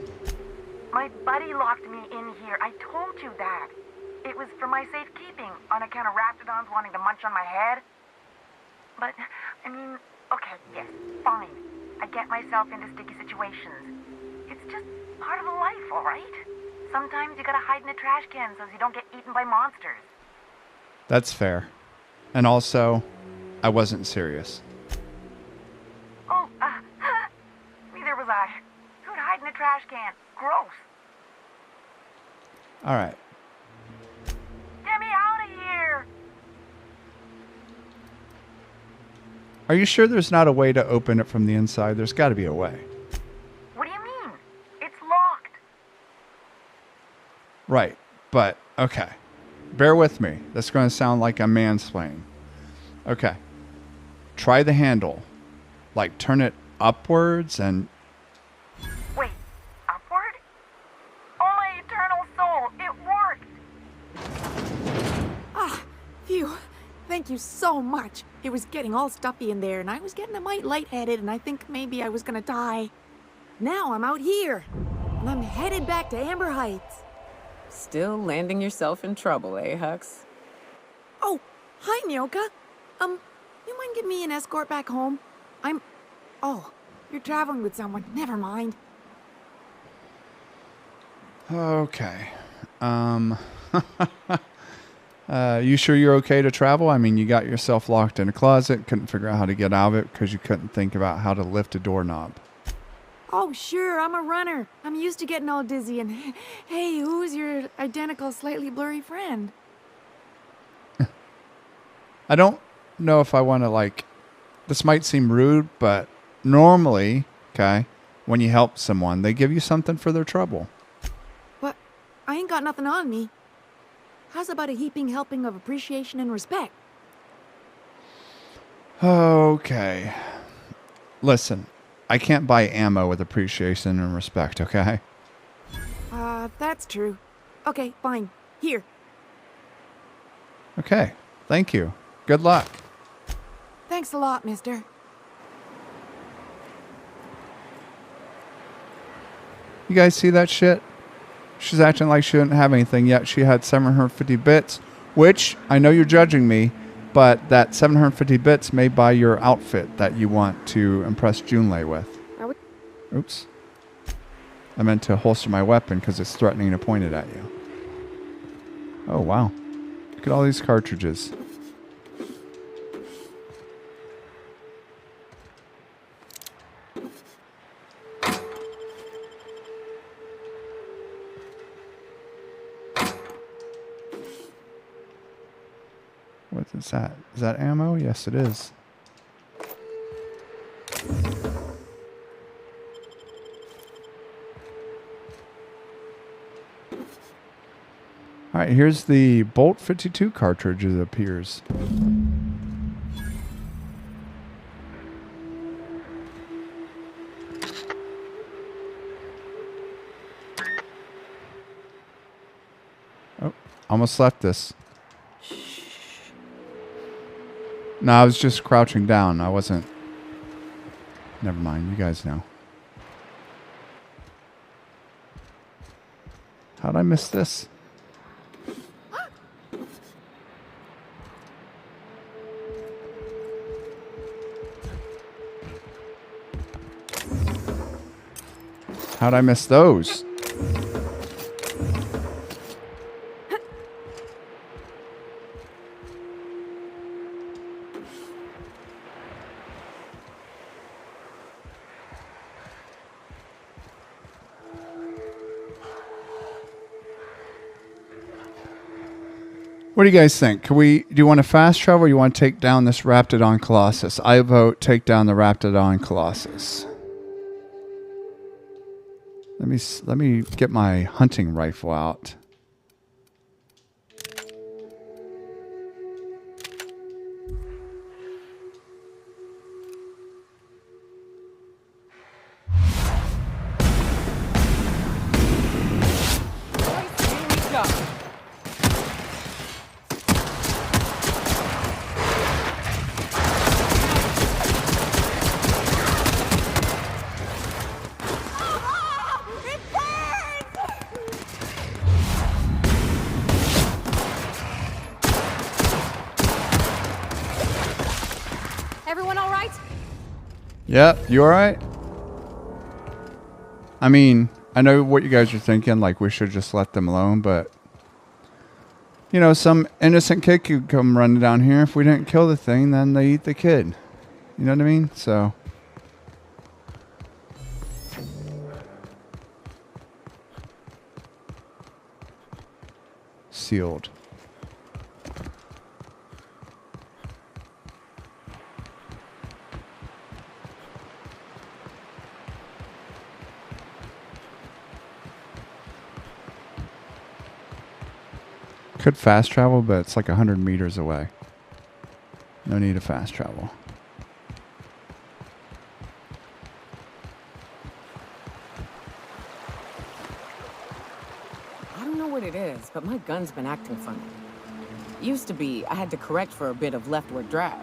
My buddy locked me in here. I told you that. It was for my safekeeping, on account of Raptidons wanting to munch on my head. But, I mean, okay, yes, fine. I get myself into sticky situations. It's just part of the life, all right? Sometimes you gotta hide in a trash can so you don't get eaten by monsters. That's fair. And also, I wasn't serious. Oh, neither was I. Who'd hide in a trash can? Gross. All right. Get me out of here! Are you sure there's not a way to open it from the inside? There's got to be a way. What do you mean? It's locked. Right. But, okay. Bear with me. That's going to sound like I'm mansplaining. Okay. Try the handle. Like, turn it upwards and... Wait, upward? Oh, my eternal soul, it worked! Ah, phew. Thank you so much. It was getting all stuffy in there, and I was getting a mite lightheaded, and I think maybe I was gonna die. Now I'm out here, and I'm headed back to Amber Heights. Still landing yourself in trouble, eh, Hux? Oh, hi, Nyoka. You mind giving me an escort back home? Oh, you're traveling with someone. Never mind. Okay. You sure you're okay to travel? I mean, you got yourself locked in a closet, couldn't figure out how to get out of it because you couldn't think about how to lift a doorknob. Oh, sure, I'm a runner. I'm used to getting all dizzy, and hey, who's your identical, slightly blurry friend? I don't know if I want to, this might seem rude, but normally, okay, when you help someone, they give you something for their trouble. But I ain't got nothing on me. How's about a heaping helping of appreciation and respect? Okay. Listen, I can't buy ammo with appreciation and respect, okay? That's true. Okay, fine. Here. Okay, thank you. Good luck. Thanks a lot, mister. You guys see that shit? She's acting like she didn't have anything yet. She had 750 bits, which, I know you're judging me, but that 750 bits may buy your outfit that you want to impress Junlei with. Oops. I meant to holster my weapon because it's threatening to point it at you. Oh, wow. Look at all these cartridges. What is that? Is that ammo? Yes, it is. All right, here's the Bolt 52 cartridge, it appears. Oh, almost left this. No, I was just crouching down. I wasn't... Never mind, you guys know. How'd I miss this? How'd I miss those? What do you guys think? Do you want to fast travel or you want to take down this Raptidon Colossus? I vote take down the Raptidon Colossus. Let me get my hunting rifle out. Everyone all right? Yep, you all right? I mean, I know what you guys are thinking, like we should just let them alone, but you know, some innocent kid could come running down here. If we didn't kill the thing, then they eat the kid. You know what I mean? So sealed. Could fast travel, but it's like 100 meters away. No need to fast travel. I don't know what it is, but my gun's been acting funny. Used to be, I had to correct for a bit of leftward drag.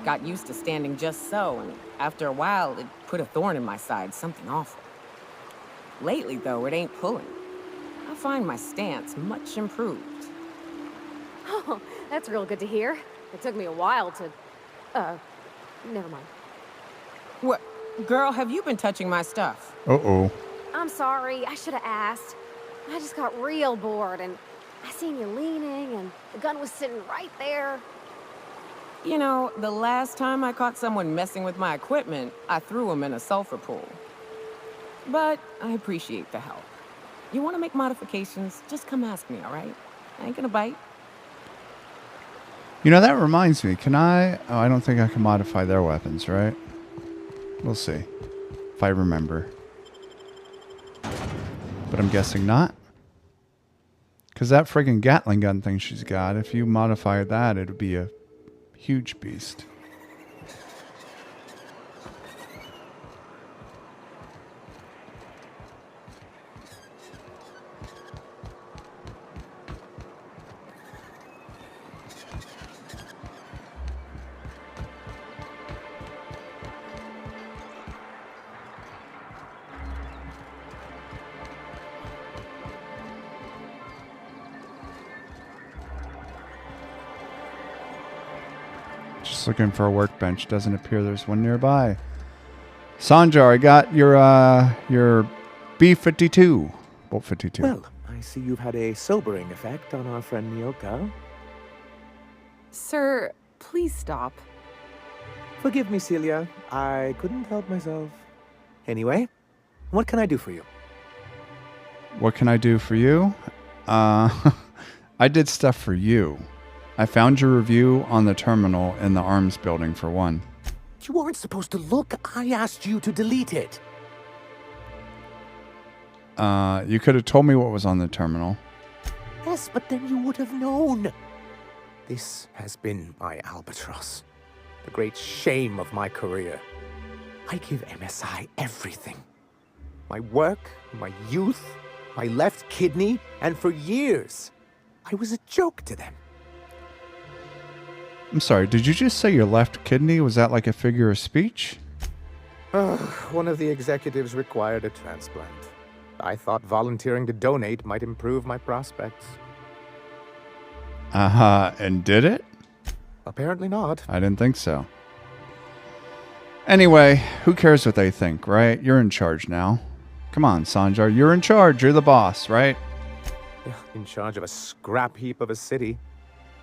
Got used to standing just so, and after a while, it put a thorn in my side, something awful. Lately, though, it ain't pulling. I find my stance much improved. Oh, that's real good to hear. It took me a while to... never mind. What? Girl, have you been touching my stuff? Uh-oh. I'm sorry. I should have asked. I just got real bored, and I seen you leaning, and the gun was sitting right there. You know, the last time I caught someone messing with my equipment, I threw him in a sulfur pool. But I appreciate the help. You want to make modifications, just come ask me, all right? I ain't gonna bite. You know, that reminds me. Can I... Oh, I don't think I can modify their weapons, right? We'll see. If I remember. But I'm guessing not. Because that friggin' Gatling gun thing she's got, if you modify that, it would be a huge beast. Just looking for a workbench. Doesn't appear there's one nearby. Sanjar, I got your B-52. Bolt 52. Well, I see you've had a sobering effect on our friend Nyoka. Sir, please stop. Forgive me, Celia. I couldn't help myself. Anyway, what can I do for you? What can I do for you? I did stuff for you. I found your review on the terminal in the arms building for one. You weren't supposed to look. I asked you to delete it. You could have told me what was on the terminal. Yes, but then you would have known. This has been my albatross. The great shame of my career. I give MSI everything. My work, my youth, my left kidney, and for years, I was a joke to them. I'm sorry, did you just say your left kidney? Was that like a figure of speech? One of the executives required a transplant. I thought volunteering to donate might improve my prospects. And did it? Apparently not. I didn't think so. Anyway, who cares what they think, right? You're in charge now. Come on, Sanjar, you're in charge. You're the boss, right? In charge of a scrap heap of a city.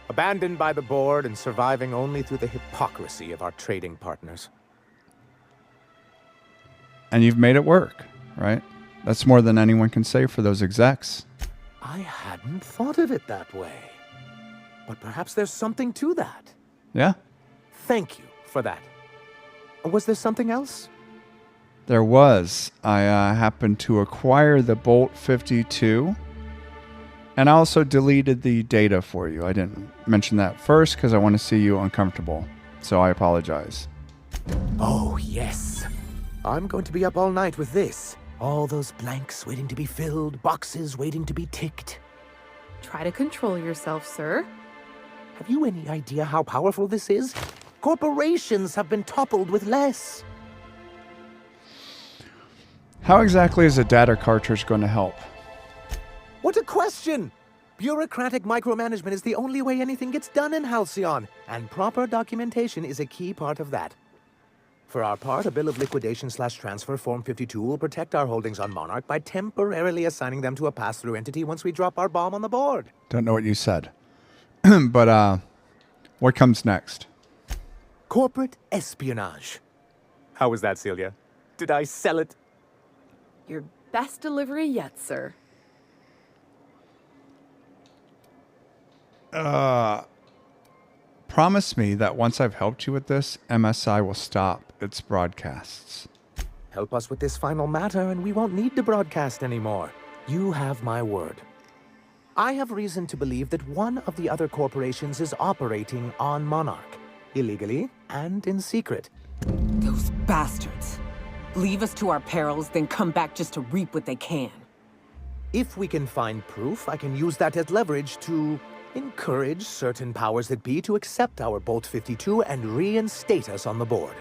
Abandoned by the board and surviving only through the hypocrisy of our trading partners. And you've made it work, right? That's more than anyone can say for those execs. I hadn't thought of it that way. But perhaps there's something to that. Yeah? Thank you for that. Was there something else? There was. I happened to acquire the Bolt 52. And I also deleted the data for you. I didn't mention that first because I want to see you uncomfortable. So I apologize. Oh, yes. I'm going to be up all night with this. All those blanks waiting to be filled, boxes waiting to be ticked. Try to control yourself, sir. Have you any idea how powerful this is? Corporations have been toppled with less. How exactly is a data cartridge going to help? What a question! Bureaucratic micromanagement is the only way anything gets done in Halcyon, and proper documentation is a key part of that. For our part, a bill of liquidation/transfer Form 52 will protect our holdings on Monarch by temporarily assigning them to a pass-through entity once we drop our bomb on the board. Don't know what you said. But, what comes next? Corporate espionage. How was that, Celia? Did I sell it? Your best delivery yet, sir. Promise me that once I've helped you with this, MSI will stop its broadcasts. Help us with this final matter and we won't need to broadcast anymore. You have my word. I have reason to believe that one of the other corporations is operating on Monarch, illegally and in secret. Those bastards. Leave us to our perils, then come back just to reap what they can. If we can find proof, I can use that as leverage to encourage certain powers that be to accept our Bolt 52 and reinstate us on the board.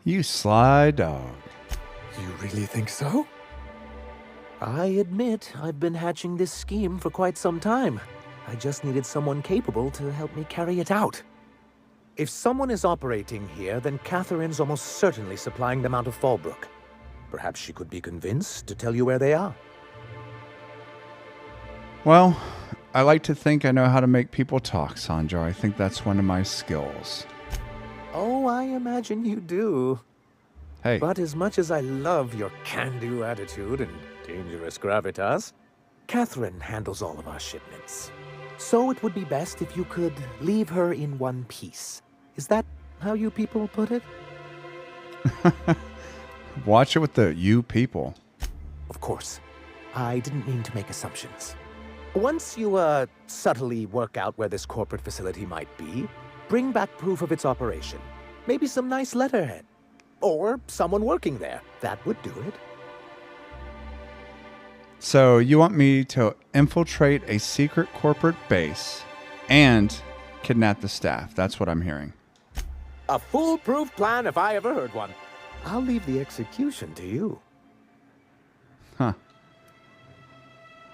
You sly dog. You really think so? I admit I've been hatching this scheme for quite some time. I just needed someone capable to help me carry it out. If someone is operating here, then Catherine's almost certainly supplying them out of Fallbrook. Perhaps she could be convinced to tell you where they are. Well, I like to think I know how to make people talk, Sanjar. I think that's one of my skills. Oh, I imagine you do. Hey. But as much as I love your can-do attitude and dangerous gravitas, Catherine handles all of our shipments. So it would be best if you could leave her in one piece. Is that how you people put it? Watch it with the you people. Of course. I didn't mean to make assumptions. Once you, subtly work out where this corporate facility might be, bring back proof of its operation. Maybe some nice letterhead. Or someone working there. That would do it. So you want me to infiltrate a secret corporate base and kidnap the staff. That's what I'm hearing. A foolproof plan if I ever heard one. I'll leave the execution to you. Huh.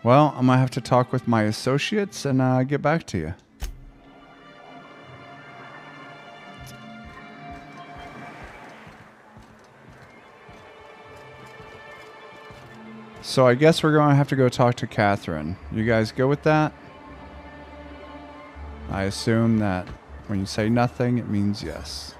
Well, I'm going to have to talk with my associates and get back to you. So I guess we're going to have to go talk to Catherine. You guys go with that? I assume that when you say nothing, it means yes.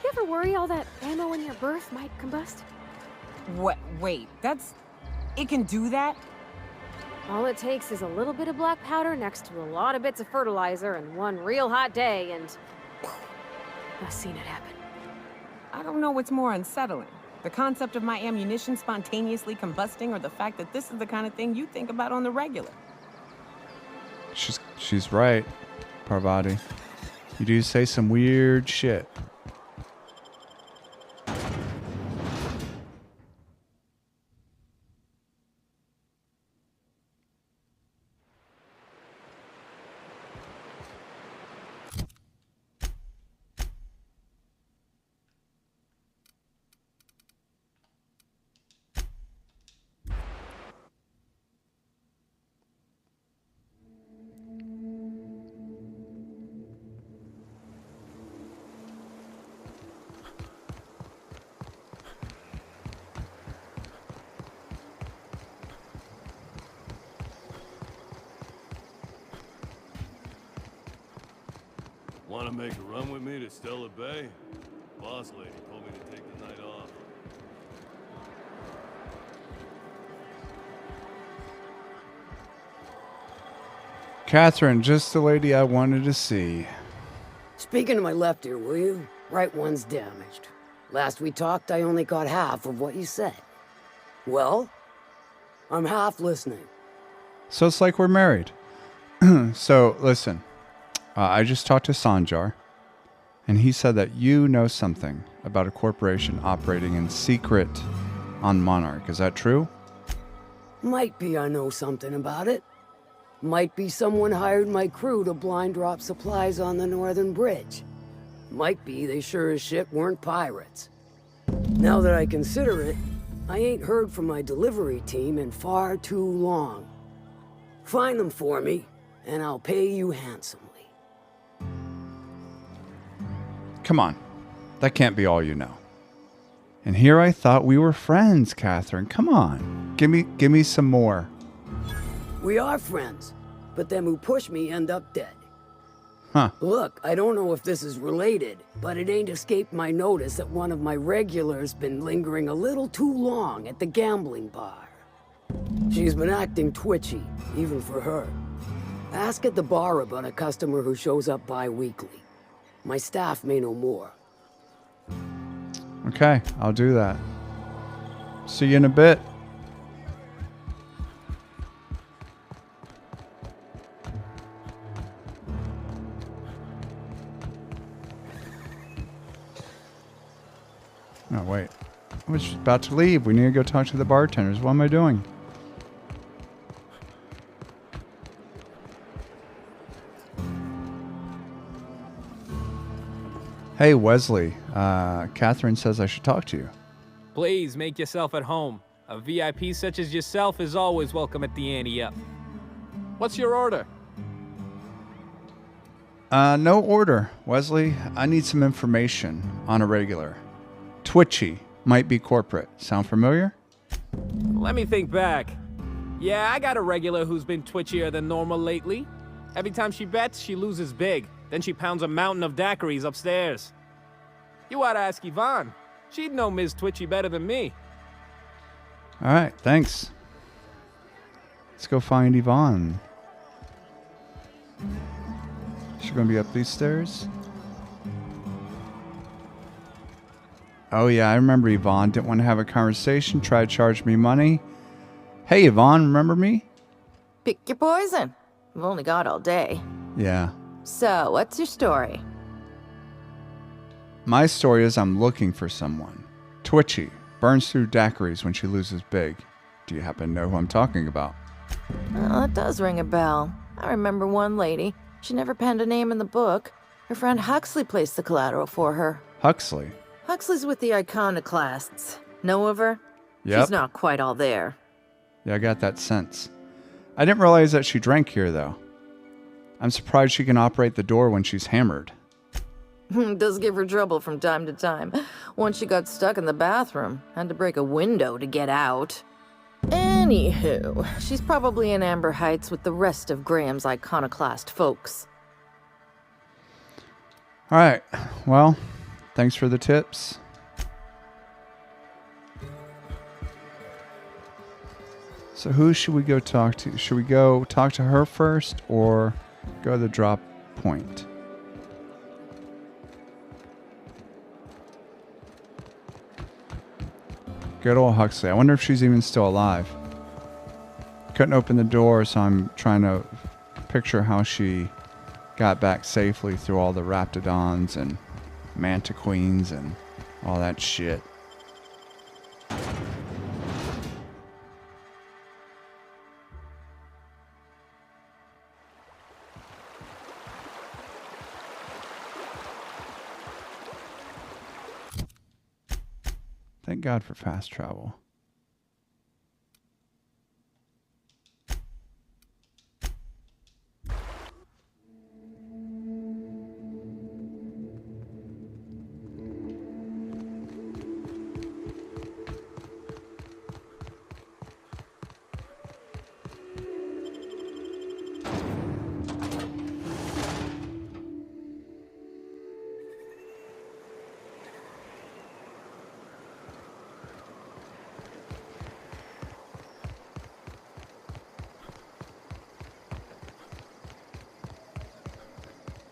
You ever worry all that ammo in your berth might combust? What? Wait, it can do that? All it takes is a little bit of black powder next to a lot of bits of fertilizer and one real hot day and... I've seen it happen. I don't know what's more unsettling. The concept of my ammunition spontaneously combusting or the fact that this is the kind of thing you think about on the regular. She's right, Parvati. You do say some weird shit. Want to make a run with me to Stella Bay? Boss lady told me to take the night off. Catherine, just the lady I wanted to see. Speaking to my left ear, will you? Right one's damaged. Last we talked, I only got half of what you said. Well, I'm half listening. So it's like we're married. So, listen. I just talked to Sanjar, and he said that you know something about a corporation operating in secret on Monarch. Is that true? Might be I know something about it. Might be someone hired my crew to blind drop supplies on the Northern Bridge. Might be they sure as shit weren't pirates. Now that I consider it, I ain't heard from my delivery team in far too long. Find them for me, and I'll pay you handsomely. Come on. That can't be all you know. And here I thought we were friends, Catherine. Come on. Give me some more. We are friends, but them who push me end up dead. Huh. Look, I don't know if this is related, but it ain't escaped my notice that one of my regulars been lingering a little too long at the gambling bar. She's been acting twitchy, even for her. Ask at the bar about a customer who shows up bi-weekly. My staff may know more. Okay, I'll do that. See you in a bit. Oh, wait. I was just about to leave. We need to go talk to the bartenders. What am I doing? Hey, Wesley. Catherine says I should talk to you. Please make yourself at home. A VIP such as yourself is always welcome at the Ante Up. What's your order? No order, Wesley. I need some information on a regular. Twitchy might be corporate. Sound familiar? Let me think back. Yeah, I got a regular who's been twitchier than normal lately. Every time she bets, she loses big. Then she pounds a mountain of daiquiris upstairs. You ought to ask Yvonne. She'd know Ms. Twitchy better than me. All right, thanks. Let's go find Yvonne. She's going to be up these stairs. Oh, yeah, I remember Yvonne. Didn't want to have a conversation. Tried to charge me money. Hey, Yvonne, remember me? Pick your poison. We've only got all day. Yeah. So, what's your story? My story is I'm looking for someone. Twitchy. Burns through daiquiris when she loses big. Do you happen to know who I'm talking about? Well, that does ring a bell. I remember one lady. She never penned a name in the book. Her friend Huxley placed the collateral for her. Huxley? Huxley's with the Iconoclasts. Know of her? Yep. She's not quite all there. Yeah, I got that sense. I didn't realize that she drank here, though. I'm surprised she can operate the door when she's hammered. Does give her trouble from time to time. Once she got stuck in the bathroom. Had to break a window to get out. Anywho, she's probably in Amber Heights with the rest of Graham's Iconoclast folks. All right. Well, thanks for the tips. So who should we go talk to? Should we go talk to her first or go to the drop point? Good old Huxley. I wonder if she's even still alive. Couldn't open the door, so I'm trying to picture how she got back safely through all the Raptidons and Mantiqueens and all that shit. Thank God for fast travel.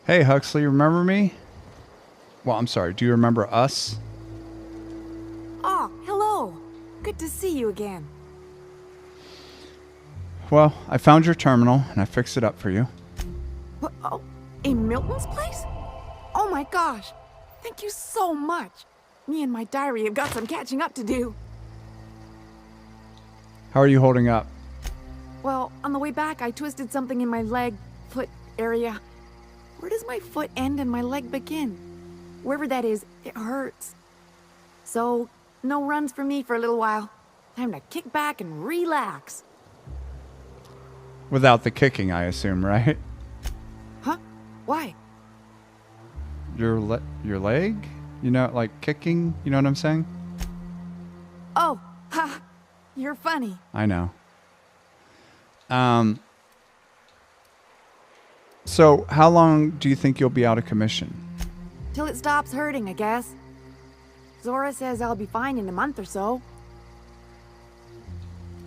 Hey, Huxley, remember me? Well, I'm sorry. Do you remember us? Oh, hello. Good to see you again. Well, I found your terminal, and I fixed it up for you. What, oh, in Milton's place? Oh my gosh. Thank you so much. Me and my diary have got some catching up to do. How are you holding up? Well, on the way back, I twisted something in my leg, foot area. Where does my foot end and my leg begin? Wherever that is, it hurts. So, no runs for me for a little while. Time to kick back and relax. Without the kicking, I assume, right? Huh? Why? Your leg? You know, like kicking? You know what I'm saying? Oh, ha! You're funny. I know. So, how long do you think you'll be out of commission? Till it stops hurting, I guess. Zora says I'll be fine in a month or so.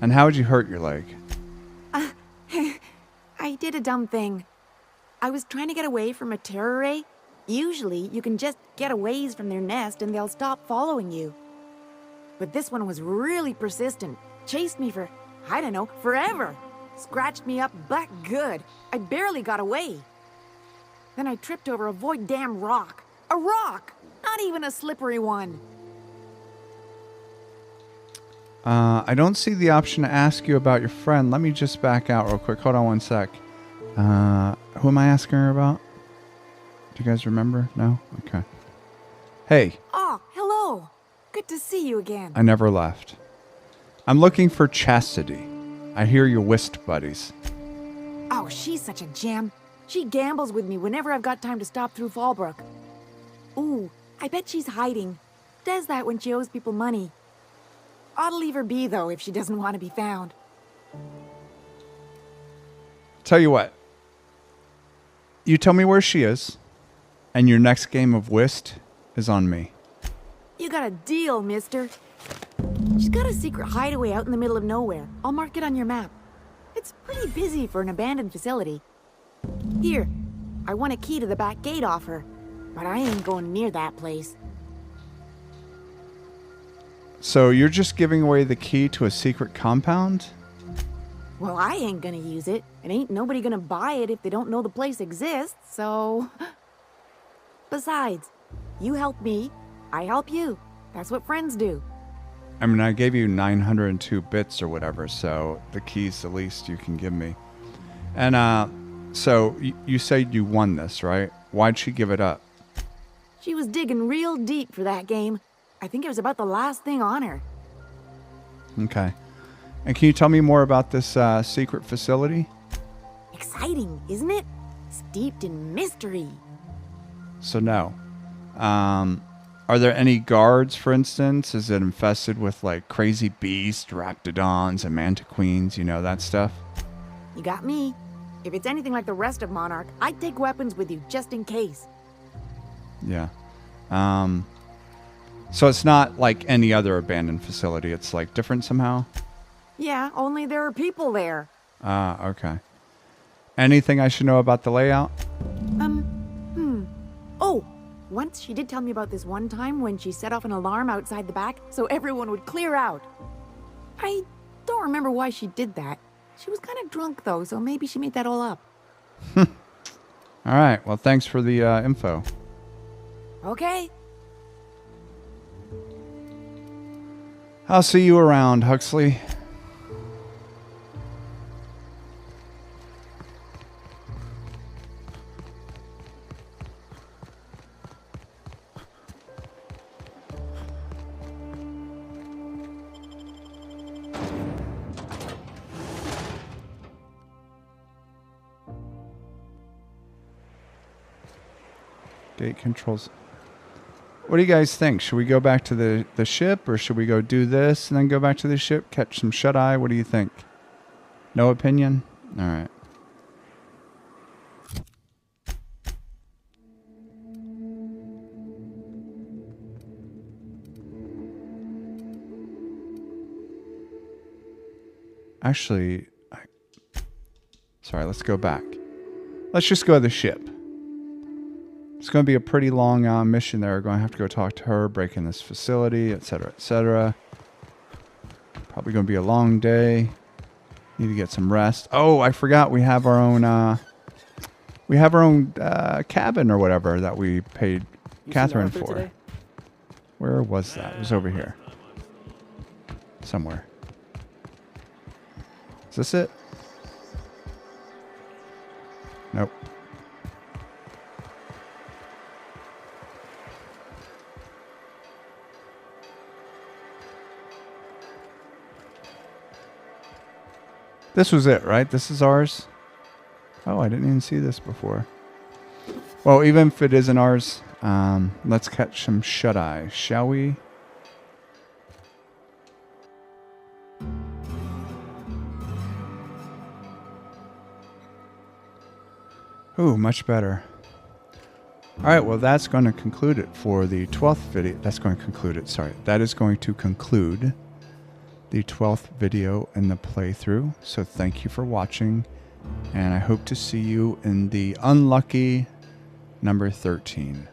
And how would you hurt your leg? I did a dumb thing. I was trying to get away from a terror ray. Usually, you can just get a ways from their nest and they'll stop following you. But this one was really persistent. Chased me for, I don't know, forever. Scratched me up back good. I barely got away. Then I tripped over a void damn rock. A rock! Not even a slippery one. I don't see the option to ask you about your friend. Let me just back out real quick. Hold on one sec. Who am I asking her about? Do you guys remember? No? Okay. Hey. Oh, hello. Good to see you again. I never left. I'm looking for Chastity. I hear you're whist buddies. Oh, she's such a gem. She gambles with me whenever I've got time to stop through Fallbrook. Ooh, I bet she's hiding. Does that when she owes people money. Ought to leave her be, though, if she doesn't want to be found. Tell you what. You tell me where she is, and your next game of whist is on me. You got a deal, mister. She's got a secret hideaway out in the middle of nowhere. I'll mark it on your map. It's pretty busy for an abandoned facility. Here, I want a key to the back gate off her, but I ain't going near that place. So you're just giving away the key to a secret compound? Well, I ain't gonna use it. And ain't nobody gonna buy it if they don't know the place exists, so... Besides, you help me, I help you. That's what friends do. I mean, I gave you 902 bits or whatever, so the key's the least you can give me. And, so you said you won this, right? Why'd she give it up? She was digging real deep for that game. I think it was about the last thing on her. Okay. And can you tell me more about this secret facility? Exciting, isn't it? Steeped in mystery. So no. Are there any guards, for instance? Is it infested with, like, crazy beasts, raptidons, and mantiqueens, you know, that stuff? You got me. If it's anything like the rest of Monarch, I'd take weapons with you just in case. Yeah. So it's not like any other abandoned facility. It's, like, different somehow? Yeah, only there are people there. Okay. Anything I should know about the layout? Oh, once she did tell me about this one time when she set off an alarm outside the back so everyone would clear out. I don't remember why she did that. She was kind of drunk, though, so maybe she made that all up. All right. Well, thanks for the info. Okay. I'll see you around, Huxley. Gate controls. What do you guys think? Should we go back to the ship, or should we go do this and then go back to the ship, catch some shut-eye? What do you think? No opinion? All right. Actually, sorry, let's go back. Let's just go to the ship. It's going to be a pretty long mission there. We're going to have to go talk to her, break in this facility, etc., etc. Probably going to be a long day. Need to get some rest. Oh, I forgot we have our own cabin or whatever that we paid Catherine for. Today? Where was that? It was over here. Somewhere. Is this it? Nope. This was it, right? This is ours? Oh, I didn't even see this before. Well, even if it isn't ours, let's catch some shut-eye, shall we? Ooh, much better. All right, well, that's going to conclude it for the 12th video. That's going to conclude it, sorry. That is going to conclude the 12th video in the playthrough. So thank you for watching, and I hope to see you in the unlucky number 13.